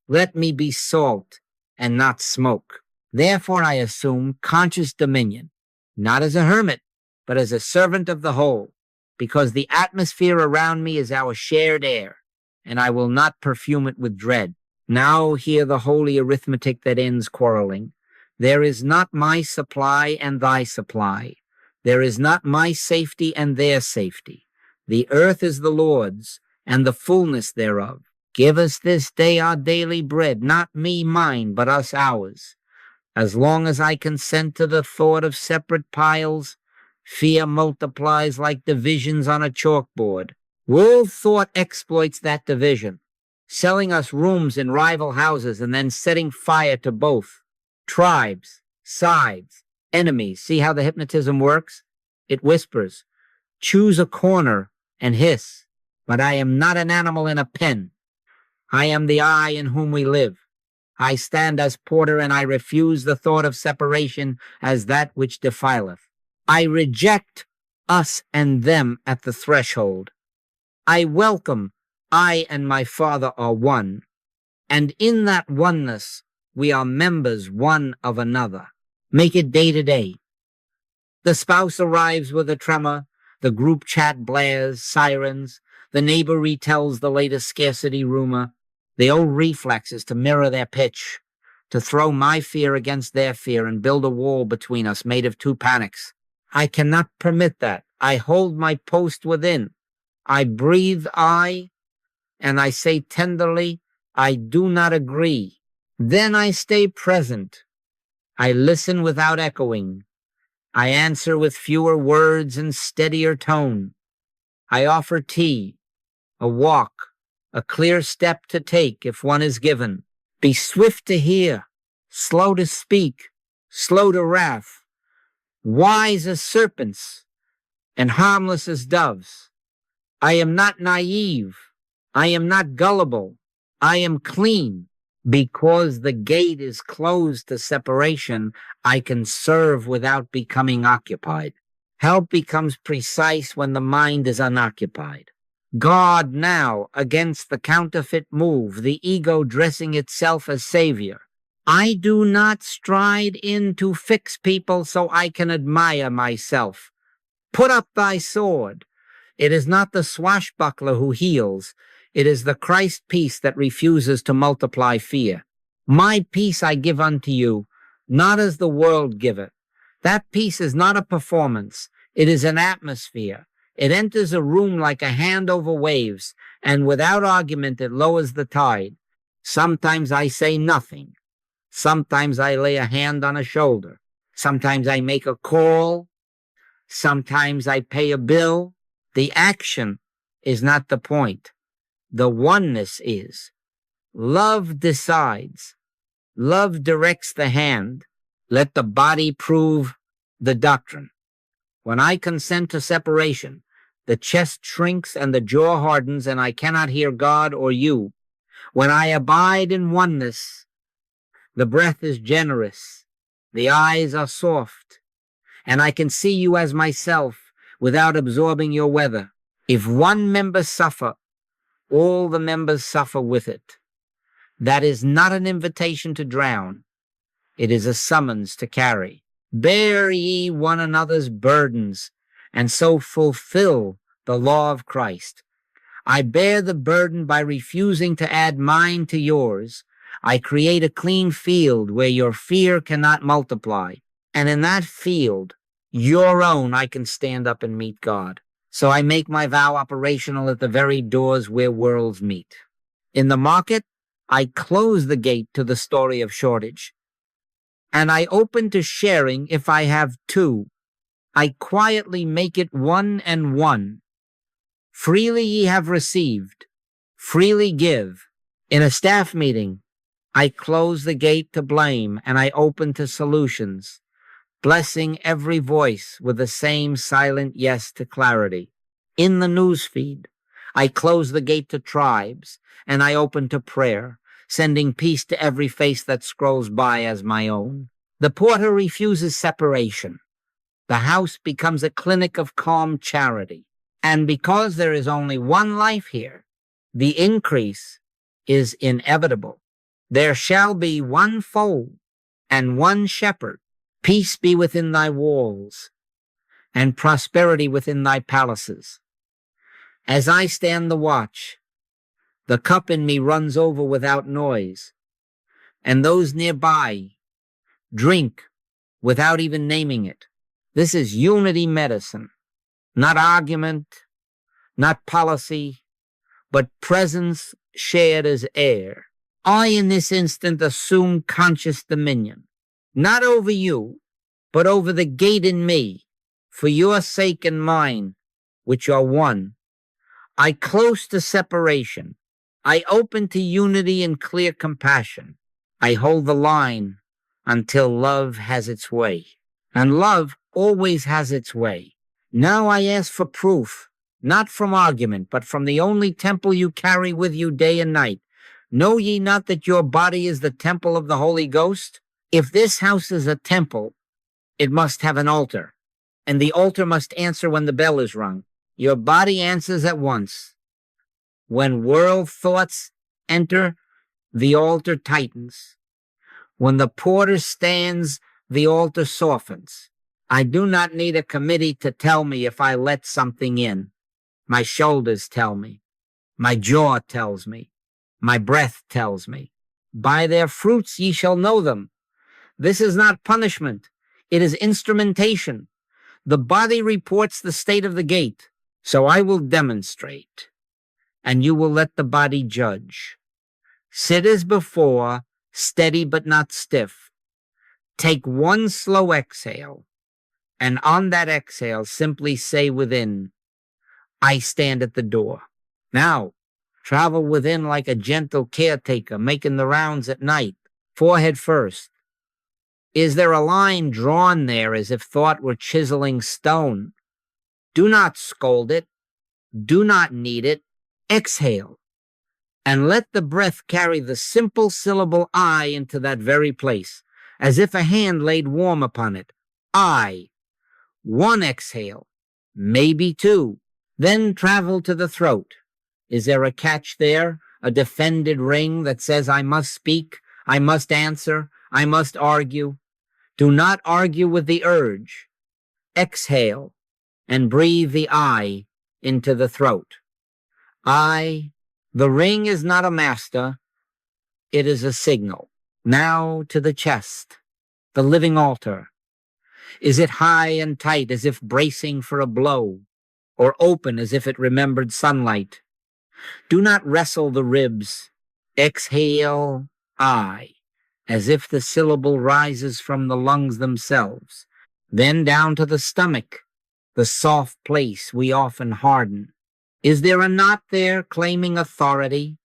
Speaker 1: Let me be salt and not smoke. Therefore I assume conscious dominion, not as a hermit, but as a servant of the whole, because the atmosphere around me is our shared air, and I will not perfume it with dread. Now hear the holy arithmetic that ends quarreling. There is not my supply and thy supply. There is not my safety and their safety. The earth is the Lord's, and the fullness thereof. Give us this day our daily bread, not me mine, but us ours. As long as I consent to the thought of separate piles, fear multiplies like divisions on a chalkboard. World thought exploits that division, selling us rooms in rival houses and then setting fire to both. Tribes, sides, enemies. See how the hypnotism works? It whispers, choose a corner and hiss, but I am not an animal in a pen. I am the I in whom we live. I stand as porter, and I refuse the thought of separation as that which defileth. I reject us and them at the threshold. I welcome I and my Father are one, and in that oneness we are members one of another. Make it day to day. The spouse arrives with a tremor, the group chat blares, sirens, the neighbor retells the latest scarcity rumor. The old reflex is to mirror their pitch, to throw my fear against their fear and build a wall between us made of 2 panics. I cannot permit that. I hold my post within. I breathe and I say tenderly, I do not agree. Then I stay present. I listen without echoing. I answer with fewer words and steadier tone. I offer tea, a walk, a clear step to take if one is given. Be swift to hear, slow to speak, slow to wrath, wise as serpents and harmless as doves. I am not naive. I am not gullible. I am clean. Because the gate is closed to separation, I can serve without becoming occupied. Help becomes precise when the mind is unoccupied. Guard now against the counterfeit move, the ego dressing itself as savior. I do not stride in to fix people so I can admire myself. Put up thy sword. It is not the swashbuckler who heals. It is the Christ peace that refuses to multiply fear. My peace I give unto you, not as the world giveth. That peace is not a performance. It is an atmosphere. It enters a room like a hand over waves, and without argument it lowers the tide. Sometimes I say nothing. Sometimes I lay a hand on a shoulder. Sometimes I make a call. Sometimes I pay a bill. The action is not the point. The oneness is. Love decides. Love directs the hand. Let the body prove the doctrine. When I consent to separation, the chest shrinks and the jaw hardens, and I cannot hear God or you. When I abide in oneness, the breath is generous, the eyes are soft, and I can see you as myself without absorbing your weather. If one member suffer, all the members suffer with it. That is not an invitation to drown. It is a summons to carry. Bear ye one another's burdens, and so fulfill the law of Christ. I bear the burden by refusing to add mine to yours. I create a clean field where your fear cannot multiply. And in that field, your own, I can stand up and meet God. So I make my vow operational at the very doors where worlds meet. In the market, I close the gate to the story of shortage. And I open to sharing if I have two. I quietly make it one and one. Freely ye have received, freely give. In a staff meeting, I close the gate to blame and I open to solutions, blessing every voice with the same silent yes to clarity. In the newsfeed, I close the gate to tribes and I open to prayer, sending peace to every face that scrolls by as my own. The porter refuses separation. The house becomes a clinic of calm charity. And because there is only one life here, the increase is inevitable. There shall be one fold and one shepherd. Peace be within thy walls and prosperity within thy palaces. As I stand the watch, the cup in me runs over without noise, and those nearby drink without even naming it. This is unity medicine, not argument, not policy, but presence shared as air. I, in this instant, assume conscious dominion, not over you, but over the gate in me, for your sake and mine, which are one. I close to separation. I open to unity and clear compassion. I hold the line until love has its way. And love always has its way. Now I ask for proof, not from argument, but from the only temple you carry with you day and night. Know ye not that your body is the temple of the Holy Ghost? If this house is a temple, it must have an altar, and the altar must answer when the bell is rung. Your body answers at once. When world thoughts enter, the altar tightens. When the porter stands, the altar softens. I do not need a committee to tell me if I let something in. My shoulders tell me. My jaw tells me. My breath tells me. By their fruits ye shall know them. This is not punishment. It is instrumentation. The body reports the state of the gate. So I will demonstrate, and you will let the body judge. Sit as before, steady but not stiff. Take one slow exhale, and on that exhale, simply say within, I stand at the door. Now, travel within like a gentle caretaker, making the rounds at night, forehead first. Is there a line drawn there as if thought were chiseling stone? Do not scold it. Do not knead it. Exhale. And let the breath carry the simple syllable I into that very place, as if a hand laid warm upon it. I. One exhale. Maybe two. Then travel to the throat. Is there a catch there? A defended ring that says I must speak, I must answer, I must argue? Do not argue with the urge. Exhale and breathe the I into the throat. I, the ring is not a master, it is a signal. Now to the chest, the living altar. Is it high and tight as if bracing for a blow, or open as if it remembered sunlight? Do not wrestle the ribs. Exhale, I, as if the syllable rises from the lungs themselves. Then down to the stomach, the soft place we often harden. Is there a knot there claiming authority?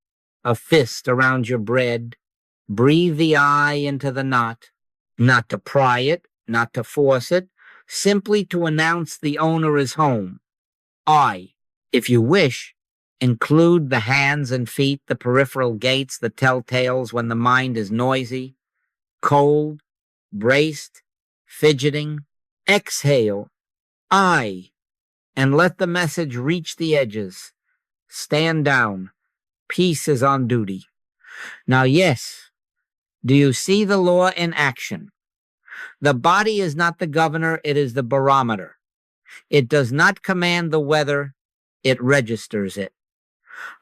Speaker 1: A fist around your bread. Breathe the I into the knot, not to pry it, not to force it, simply to announce the owner is home. I, if you wish, include the hands and feet, the peripheral gates, the telltales when the mind is noisy, cold, braced, fidgeting. Exhale, I, and let the message reach the edges. Stand down. Peace is on duty. Now, yes, do you see the law in action? The body is not the governor, it is the barometer. It does not command the weather, it registers it.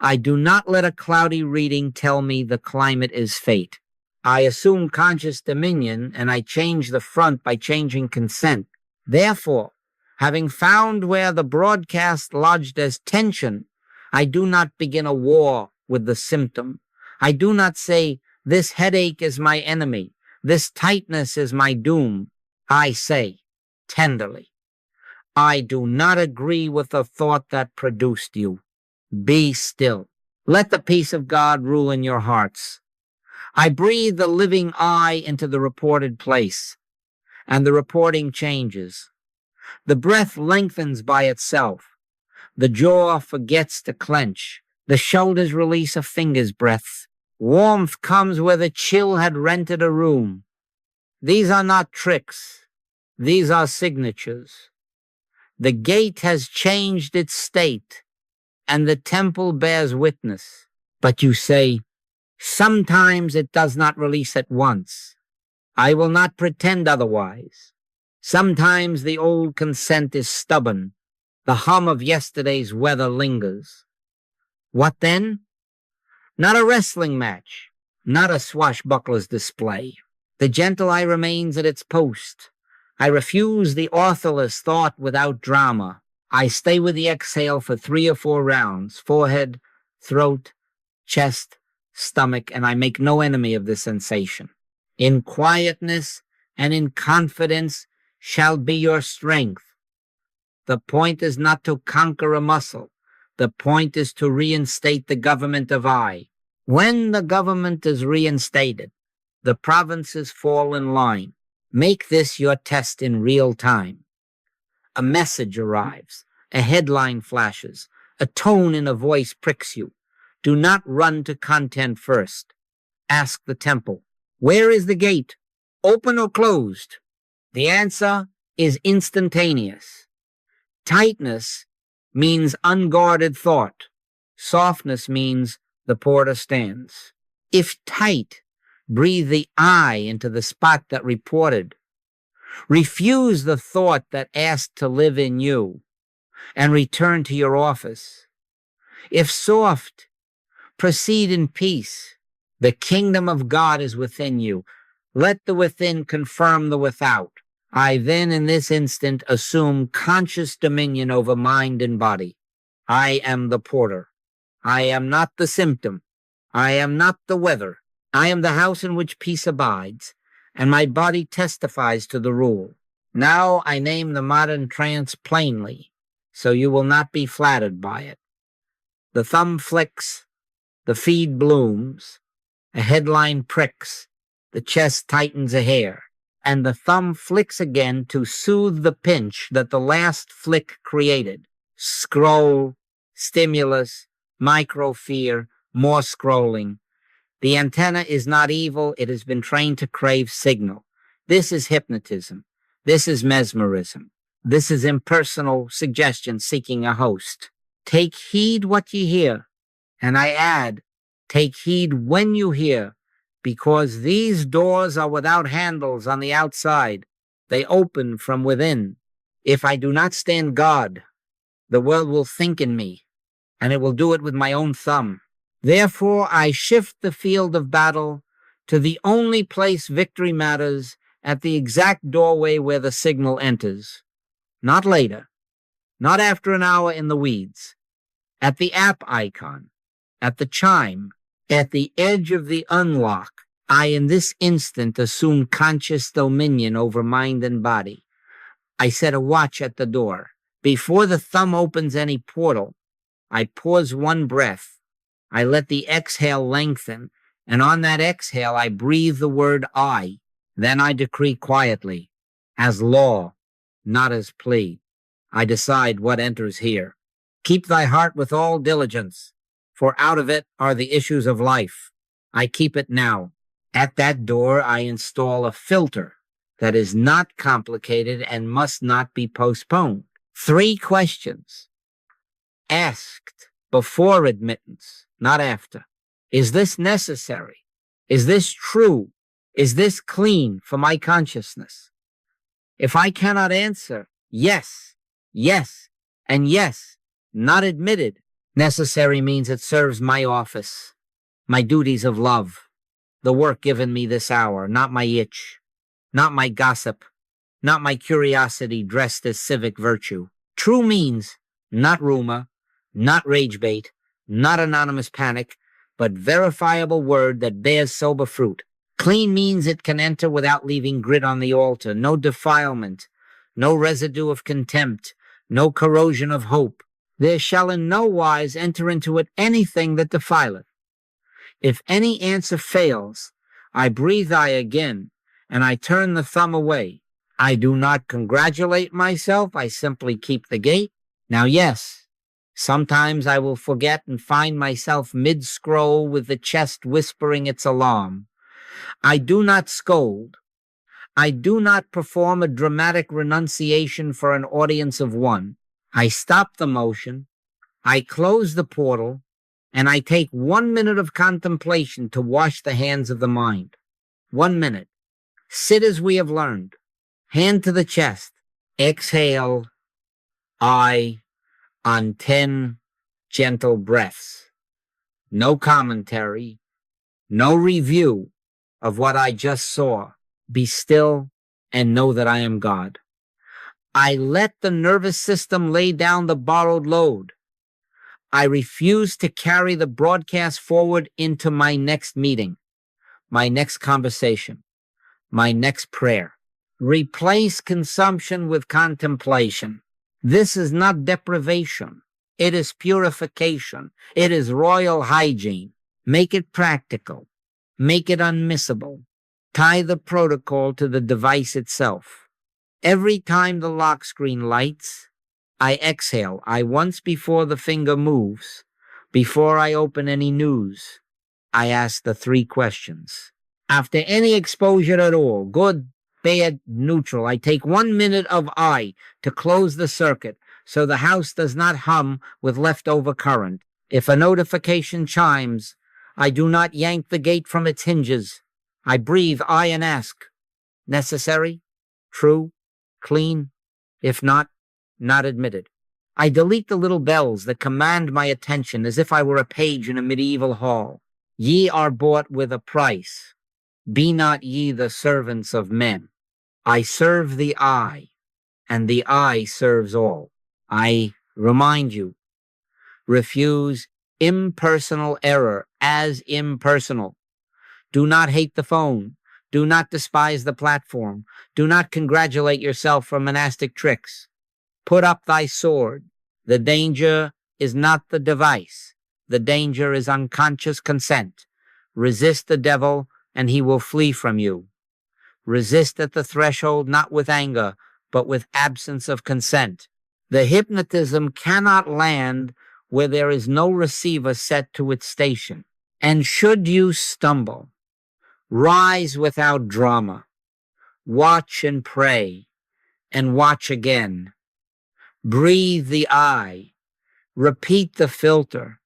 Speaker 1: I do not let a cloudy reading tell me the climate is fate. I assume conscious dominion, and I change the front by changing consent. Therefore, having found where the broadcast lodged as tension, I do not begin a war with the symptom. I do not say, this headache is my enemy, this tightness is my doom. I say, tenderly, I do not agree with the thought that produced you. Be still. Let the peace of God rule in your hearts. I breathe the living I into the reported place, and the reporting changes. The breath lengthens by itself. The jaw forgets to clench. The shoulders release a finger's breath. Warmth comes where the chill had rented a room. These are not tricks. These are signatures. The gate has changed its state, and the temple bears witness. But you say, sometimes it does not release at once. I will not pretend otherwise. Sometimes the old consent is stubborn. The hum of yesterday's weather lingers. What then? Not a wrestling match, not a swashbuckler's display. The gentle eye remains at its post. I refuse the authorless thought without drama. I stay with the exhale for 3 or 4 rounds, forehead, throat, chest, stomach, and I make no enemy of the sensation. In quietness and in confidence shall be your strength. The point is not to conquer a muscle. The point is to reinstate the government of I. When the government is reinstated, the provinces fall in line. Make this your test in real time. A message arrives, a headline flashes, a tone in a voice pricks you. Do not run to content first. Ask the temple, where is the gate? Open or closed? The answer is instantaneous. Tightness means unguarded thought. Softness means the porter stands. If tight, breathe the I into the spot that reported. Refuse the thought that asked to live in you and return to your office. If soft, proceed in peace. The kingdom of God is within you. Let the within confirm the without. I then, in this instant, assume conscious dominion over mind and body. I am the porter. I am not the symptom. I am not the weather. I am the house in which peace abides, and my body testifies to the rule. Now I name the modern trance plainly, so you will not be flattered by it. The thumb flicks, the feed blooms, a headline pricks, the chest tightens a hair, and the thumb flicks again to soothe the pinch that the last flick created. Scroll, stimulus, micro-fear, more scrolling. The antenna is not evil. It has been trained to crave signal. This is hypnotism. This is mesmerism. This is impersonal suggestion seeking a host. take heed what ye hear. And I add, take heed when you hear, because these doors are without handles on the outside. They open from within. If I do not stand guard, the world will think in me, and it will do it with my own thumb. Therefore, I shift the field of battle to the only place victory matters, at the exact doorway where the signal enters. Not later, not after an hour in the weeds, at the app icon, at the chime, at the edge of the unlock. I in this instant assume conscious dominion over mind and body. I set a watch at the door. Before the thumb opens any portal, I pause one breath. I let the exhale lengthen, and on that exhale I breathe the word I. Then I decree quietly, as law, not as plea. I decide what enters here. Keep thy heart with all diligence, for out of it are the issues of life. I keep it now. At that door I install a filter that is not complicated and must not be postponed. 3 questions asked before admittance, not after. Is this necessary? Is this true? Is this clean for my consciousness? If I cannot answer yes, yes, and yes, not admitted, necessary means it serves my office, my duties of love, the work given me this hour, not my itch, not my gossip, not my curiosity dressed as civic virtue. True means not rumor, not rage bait, not anonymous panic, but verifiable word that bears sober fruit. Clean means it can enter without leaving grit on the altar, no defilement, no residue of contempt, no corrosion of hope. There shall in no wise enter into it anything that defileth. If any answer fails, I breathe I again, and I turn the thumb away. I do not congratulate myself, I simply keep the gate. Now yes, sometimes I will forget and find myself mid-scroll with the chest whispering its alarm. I do not scold. I do not perform a dramatic renunciation for an audience of one. I stop the motion, I close the portal, and I take 1 minute of contemplation to wash the hands of the mind. 1 minute. Sit as we have learned. Hand to the chest. Exhale, I, on 10 gentle breaths. No commentary, no review of what I just saw. Be still and know that I am God. I let the nervous system lay down the borrowed load. I refuse to carry the broadcast forward into my next meeting, my next conversation, my next prayer. Replace consumption with contemplation. This is not deprivation. It is purification. It is royal hygiene. Make it practical. Make it unmissable. Tie the protocol to the device itself. Every time the lock screen lights, I exhale. I once before the finger moves, before I open any news, I ask the 3 questions. After any exposure at all, good, bad, neutral, I take 1 minute of I to close the circuit so the house does not hum with leftover current. If a notification chimes, I do not yank the gate from its hinges. I breathe I and ask, necessary, true, clean, if not admitted. I delete the little bells that command my attention as if I were a page in a medieval hall. Ye are bought with a price. Be not ye the servants of men. I serve the I, and the I serves all. I remind you, refuse impersonal error as impersonal. Do not hate the phone. Do not despise the platform. Do not congratulate yourself for monastic tricks. Put up thy sword. The danger is not the device. The danger is unconscious consent. Resist the devil, and he will flee from you. Resist at the threshold, not with anger, but with absence of consent. The hypnotism cannot land where there is no receiver set to its station. And should you stumble, rise without drama. Watch and pray, and watch again. Breathe the I. Repeat the filter.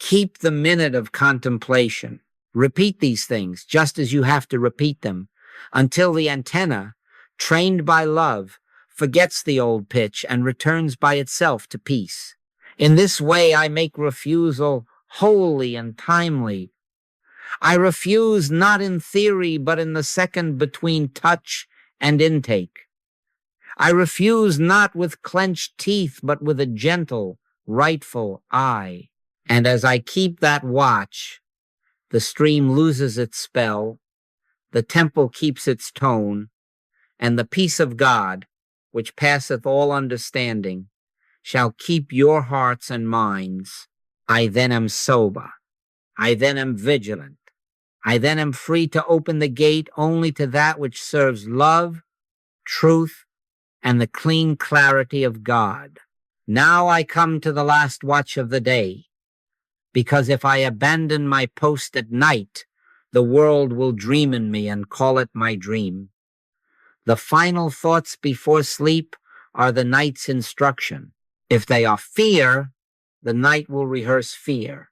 Speaker 1: Keep the minute of contemplation. Repeat these things just as you have to repeat them until the antenna, trained by love, forgets the old pitch and returns by itself to peace. In this way, I make refusal holy and timely. I refuse not in theory, but in the second between touch and intake. I refuse not with clenched teeth, but with a gentle, rightful eye. And as I keep that watch, the stream loses its spell, the temple keeps its tone, and the peace of God, which passeth all understanding, shall keep your hearts and minds. I then am sober. I then am vigilant. I then am free to open the gate only to that which serves love, truth, and the clean clarity of God. Now I come to the last watch of the day, because if I abandon my post at night, the world will dream in me and call it my dream. The final thoughts before sleep are the night's instruction. If they are fear, the night will rehearse fear.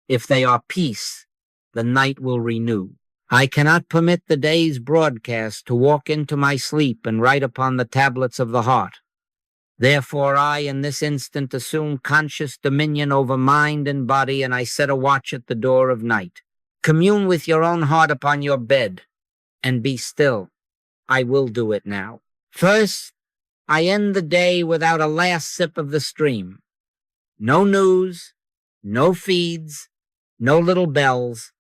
Speaker 1: If they are peace, the night will renew. I cannot permit the day's broadcast to walk into my sleep and write upon the tablets of the heart. Therefore, I, in this instant, assume conscious dominion over mind and body, and I set a watch at the door of night. Commune with your own heart upon your bed, and be still. I will do it now. First, I end the day without a last sip of the stream. No news, no feeds, no little bells.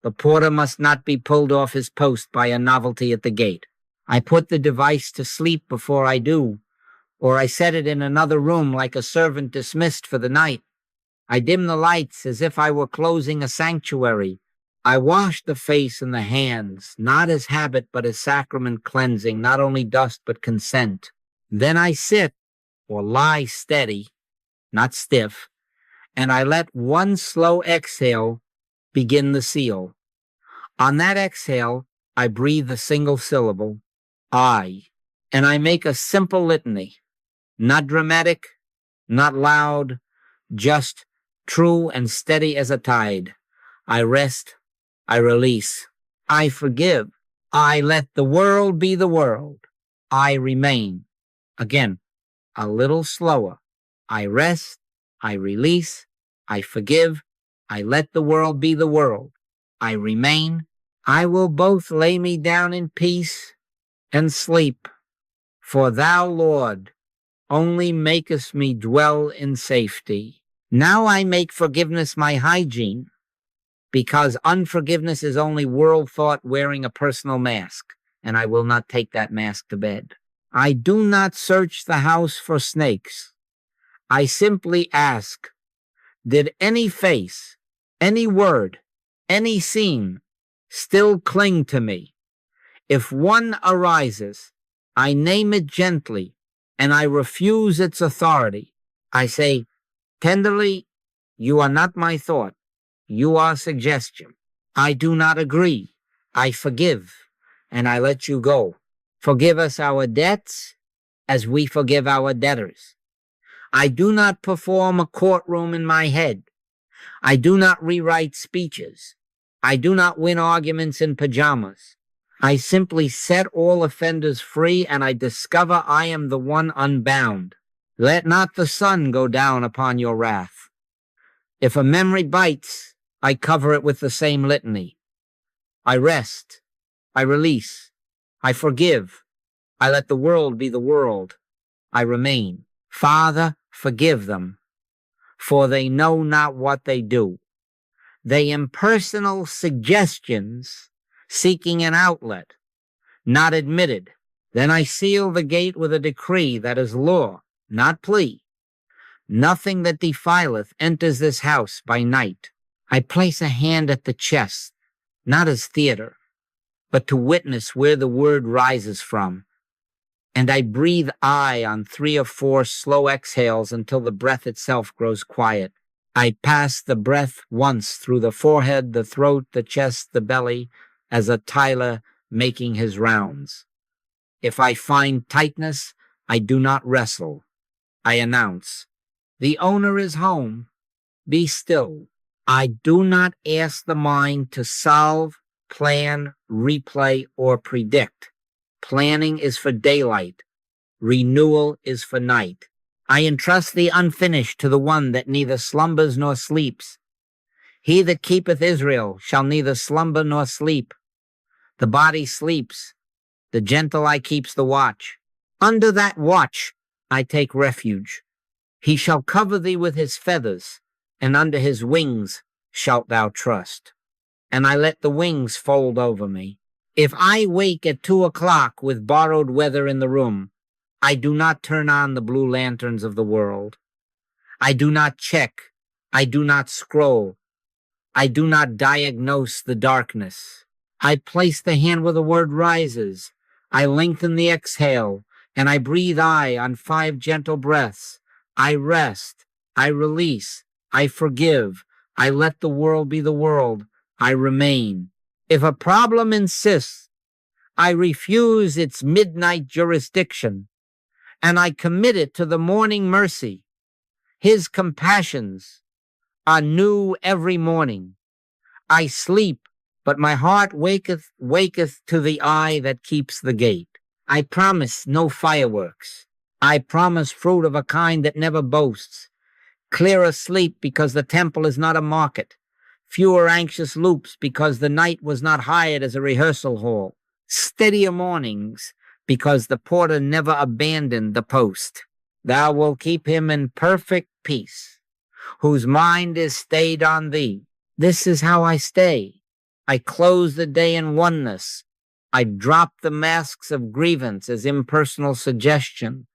Speaker 1: The porter must not be pulled off his post by a novelty at the gate. I put the device to sleep before I do, or I set it in another room like a servant dismissed for the night. I dim the lights as if I were closing a sanctuary. I wash the face and the hands, not as habit but as sacrament cleansing, not only dust but consent. Then I sit, or lie steady, not stiff, and I let one slow exhale begin the seal. On that exhale, I breathe a single syllable, I, and I make a simple litany, not dramatic, not loud, just true and steady as a tide. I rest, I release, I forgive, I let the world be the world, I remain. Again, a little slower. I rest, I release, I forgive, I let the world be the world, I remain. I will both lay me down in peace and sleep, for thou, Lord, only makest me dwell in safety. Now I make forgiveness my hygiene, because unforgiveness is only world thought wearing a personal mask, and I will not take that mask to bed. I do not search the house for snakes. I simply ask, did any face, any word, any scene still cling to me? If one arises, I name it gently, and I refuse its authority. I say, tenderly, you are not my thought. You are suggestion. I do not agree. I forgive, and I let you go. Forgive us our debts as we forgive our debtors. I do not perform a courtroom in my head. I do not rewrite speeches. I do not win arguments in pajamas. I simply set all offenders free, and I discover I am the one unbound. Let not the sun go down upon your wrath. If a memory bites, I cover it with the same litany. I rest. I release. I forgive. I let the world be the world. I remain. Father, forgive them, for they know not what they do. They impersonal suggestions seeking an outlet, not admitted. Then I seal the gate with a decree that is law, not plea. Nothing that defileth enters this house by night. I place a hand at the chest, not as theater, but to witness where the word rises from. And I breathe I on 3 or 4 slow exhales until the breath itself grows quiet. I pass the breath once through the forehead, the throat, the chest, the belly, as a tiler making his rounds. If I find tightness, I do not wrestle. I announce, The owner is home. Be still. I do not ask the mind to solve, plan, replay, or predict. Planning is for daylight. Renewal is for night. I entrust the unfinished to the one that neither slumbers nor sleeps. He that keepeth Israel shall neither slumber nor sleep. The body sleeps. The gentle eye keeps the watch. Under that watch I take refuge. He shall cover thee with his feathers, and under his wings shalt thou trust. And I let the wings fold over me. If I wake at 2:00 with borrowed weather in the room, I do not turn on the blue lanterns of the world. I do not check. I do not scroll. I do not diagnose the darkness. I place the hand where the word rises. I lengthen the exhale, and I breathe I on 5 gentle breaths. I rest. I release. I forgive. I let the world be the world. I remain. If a problem insists, I refuse its midnight jurisdiction, and I commit it to the morning mercy. His compassions are new every morning. I sleep, but my heart waketh to the eye that keeps the gate. I promise no fireworks. I promise fruit of a kind that never boasts. Clearer sleep because the temple is not a market. Fewer anxious loops because the night was not hired as a rehearsal hall. Steadier mornings because the porter never abandoned the post. Thou wilt keep him in perfect peace, whose mind is stayed on thee. This is how I stay. I close the day in oneness. I drop the masks of grievance as impersonal suggestion.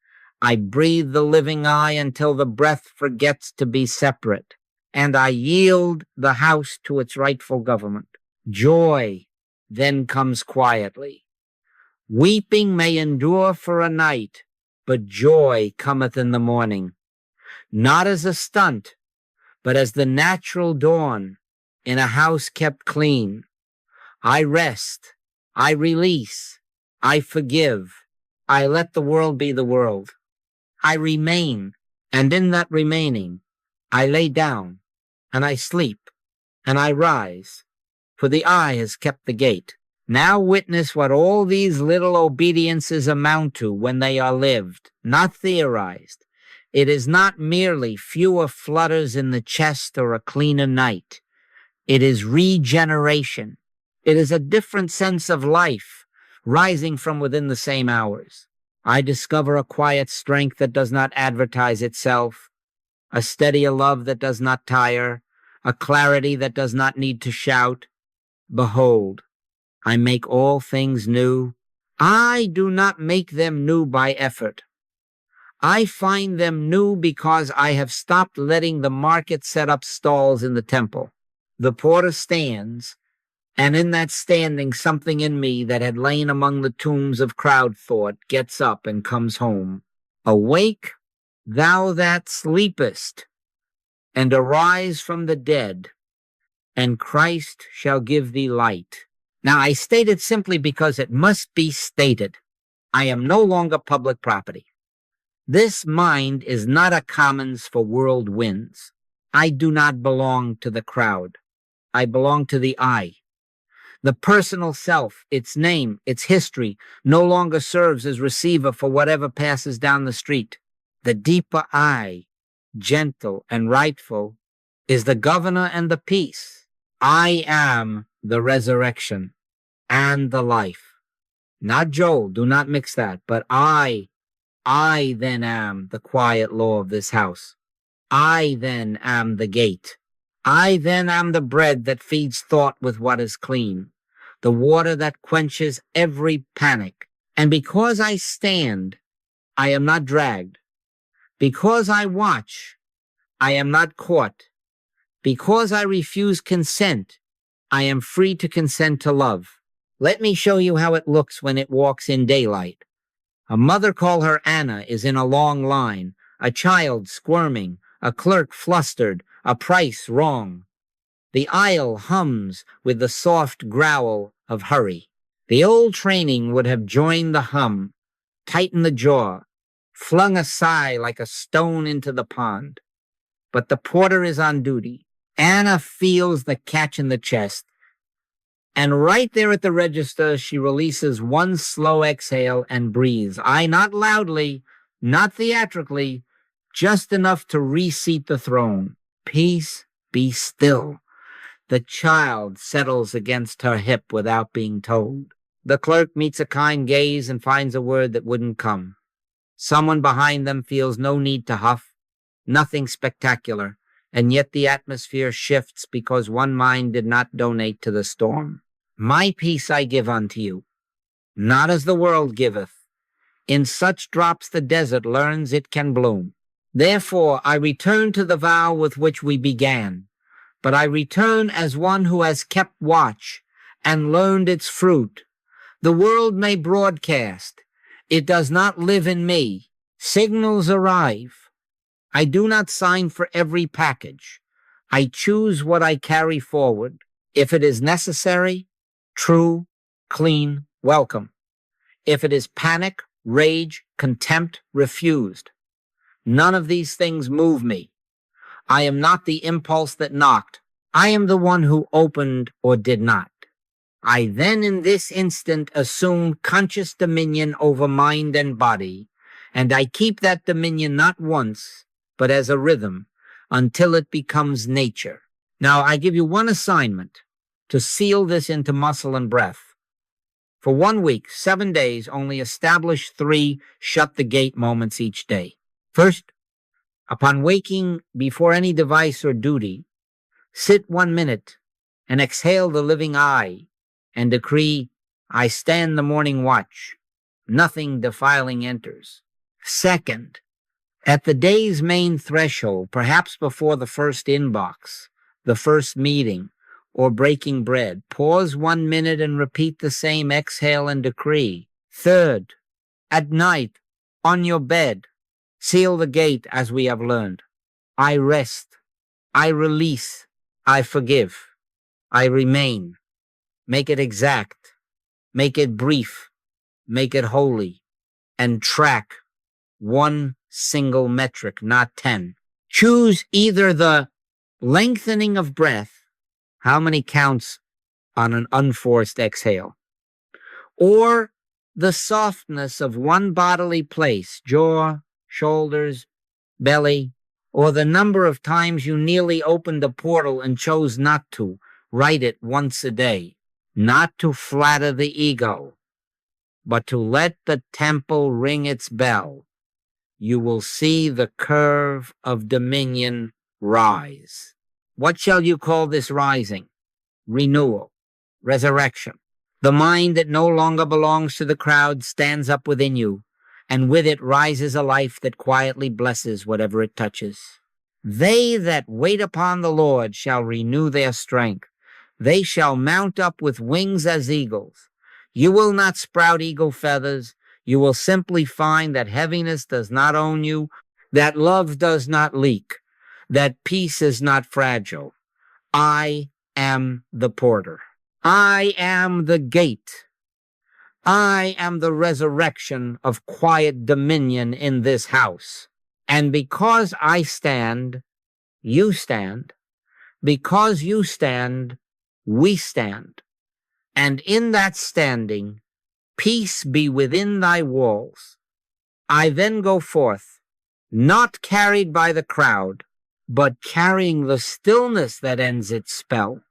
Speaker 1: I breathe the living eye until the breath forgets to be separate, and I yield the house to its rightful government. Joy then comes quietly. Weeping may endure for a night, but joy cometh in the morning, not as a stunt, but as the natural dawn in a house kept clean. I rest, I release, I forgive, I let the world be the world. I remain, and in that remaining, I lay down, and I sleep, and I rise, for the eye has kept the gate. Now witness what all these little obediences amount to when they are lived, not theorized. It is not merely fewer flutters in the chest or a cleaner night. It is regeneration. It is a different sense of life, rising from within the same hours. I discover a quiet strength that does not advertise itself, a steadier love that does not tire, a clarity that does not need to shout. Behold, I make all things new. I do not make them new by effort. I find them new because I have stopped letting the market set up stalls in the temple. The porter stands, and in that standing, something in me that had lain among the tombs of crowd thought gets up and comes home. Awake, thou that sleepest, and arise from the dead, and Christ shall give thee light. Now, I state it simply because it must be stated. I am no longer public property. This mind is not a commons for world winds. I do not belong to the crowd. I belong to the I. The personal self, its name, its history, no longer serves as receiver for whatever passes down the street. The deeper I, gentle and rightful, is the governor and the peace. I am the resurrection and the life. Not Joel, do not mix that, but I then am the quiet law of this house. I then am the gate. I then am the bread that feeds thought with what is clean, the water that quenches every panic. And because I stand, I am not dragged. Because I watch, I am not caught. Because I refuse consent, I am free to consent to love. Let me show you how it looks when it walks in daylight. A mother, call her Anna, is in a long line, a child squirming, a clerk flustered, a price wrong. The aisle hums with the soft growl of hurry. The old training would have joined the hum, tightened the jaw, flung a sigh like a stone into the pond. but the porter is on duty. Anna feels the catch in the chest, and right there at the register, she releases one slow exhale and breathes. Not loudly, not theatrically, just enough to reseat the throne. Peace, be still. The child settles against her hip without being told. The clerk meets a kind gaze and finds a word that wouldn't come. Someone behind them feels no need to huff, nothing spectacular, and yet the atmosphere shifts because one mind did not donate to the storm. My peace I give unto you, not as the world giveth. In such drops the desert learns it can bloom. Therefore I return to the vow with which we began, but I return as one who has kept watch and learned its fruit. The world may broadcast. It does not live in me. Signals arrive. I do not sign for every package. I choose what I carry forward. If it is necessary, true, clean, welcome. If it is panic, rage, contempt, refused. None of these things move me. I am not the impulse that knocked. I am the one who opened or did not. I then in this instant assume conscious dominion over mind and body, and I keep that dominion not once, but as a rhythm, until it becomes nature. Now I give you one assignment to seal this into muscle and breath. For 1 week, 7 days, only establish 3 shut the gate moments each day. First, upon waking before any device or duty, sit 1 minute and exhale the living I and decree, I stand the morning watch. Nothing defiling enters. Second, at the day's main threshold, perhaps before the first inbox, the first meeting, or breaking bread, pause 1 minute and repeat the same exhale and decree. Third, at night, on your bed, seal the gate as we have learned. I rest, I release, I forgive, I remain. Make it exact, make it brief, make it holy, and track 1 single metric, not 10. Choose either the lengthening of breath, how many counts on an unforced exhale, or the softness of 1 bodily place, jaw, shoulders, belly, or the number of times you nearly opened a portal and chose not to. Write it once a day, not to flatter the ego, but to let the temple ring its bell. You will see the curve of dominion rise. What shall you call this rising? Renewal, resurrection. The mind that no longer belongs to the crowd stands up within you, and with it rises a life that quietly blesses whatever it touches. They that wait upon the Lord shall renew their strength. They shall mount up with wings as eagles. You will not sprout eagle feathers. You will simply find that heaviness does not own you, that love does not leak, that peace is not fragile. I am the porter. I am the gate. I am the resurrection of quiet dominion in this house. And because I stand, you stand. Because you stand, we stand. And in that standing, peace be within thy walls. I then go forth, not carried by the crowd, but carrying the stillness that ends its spell.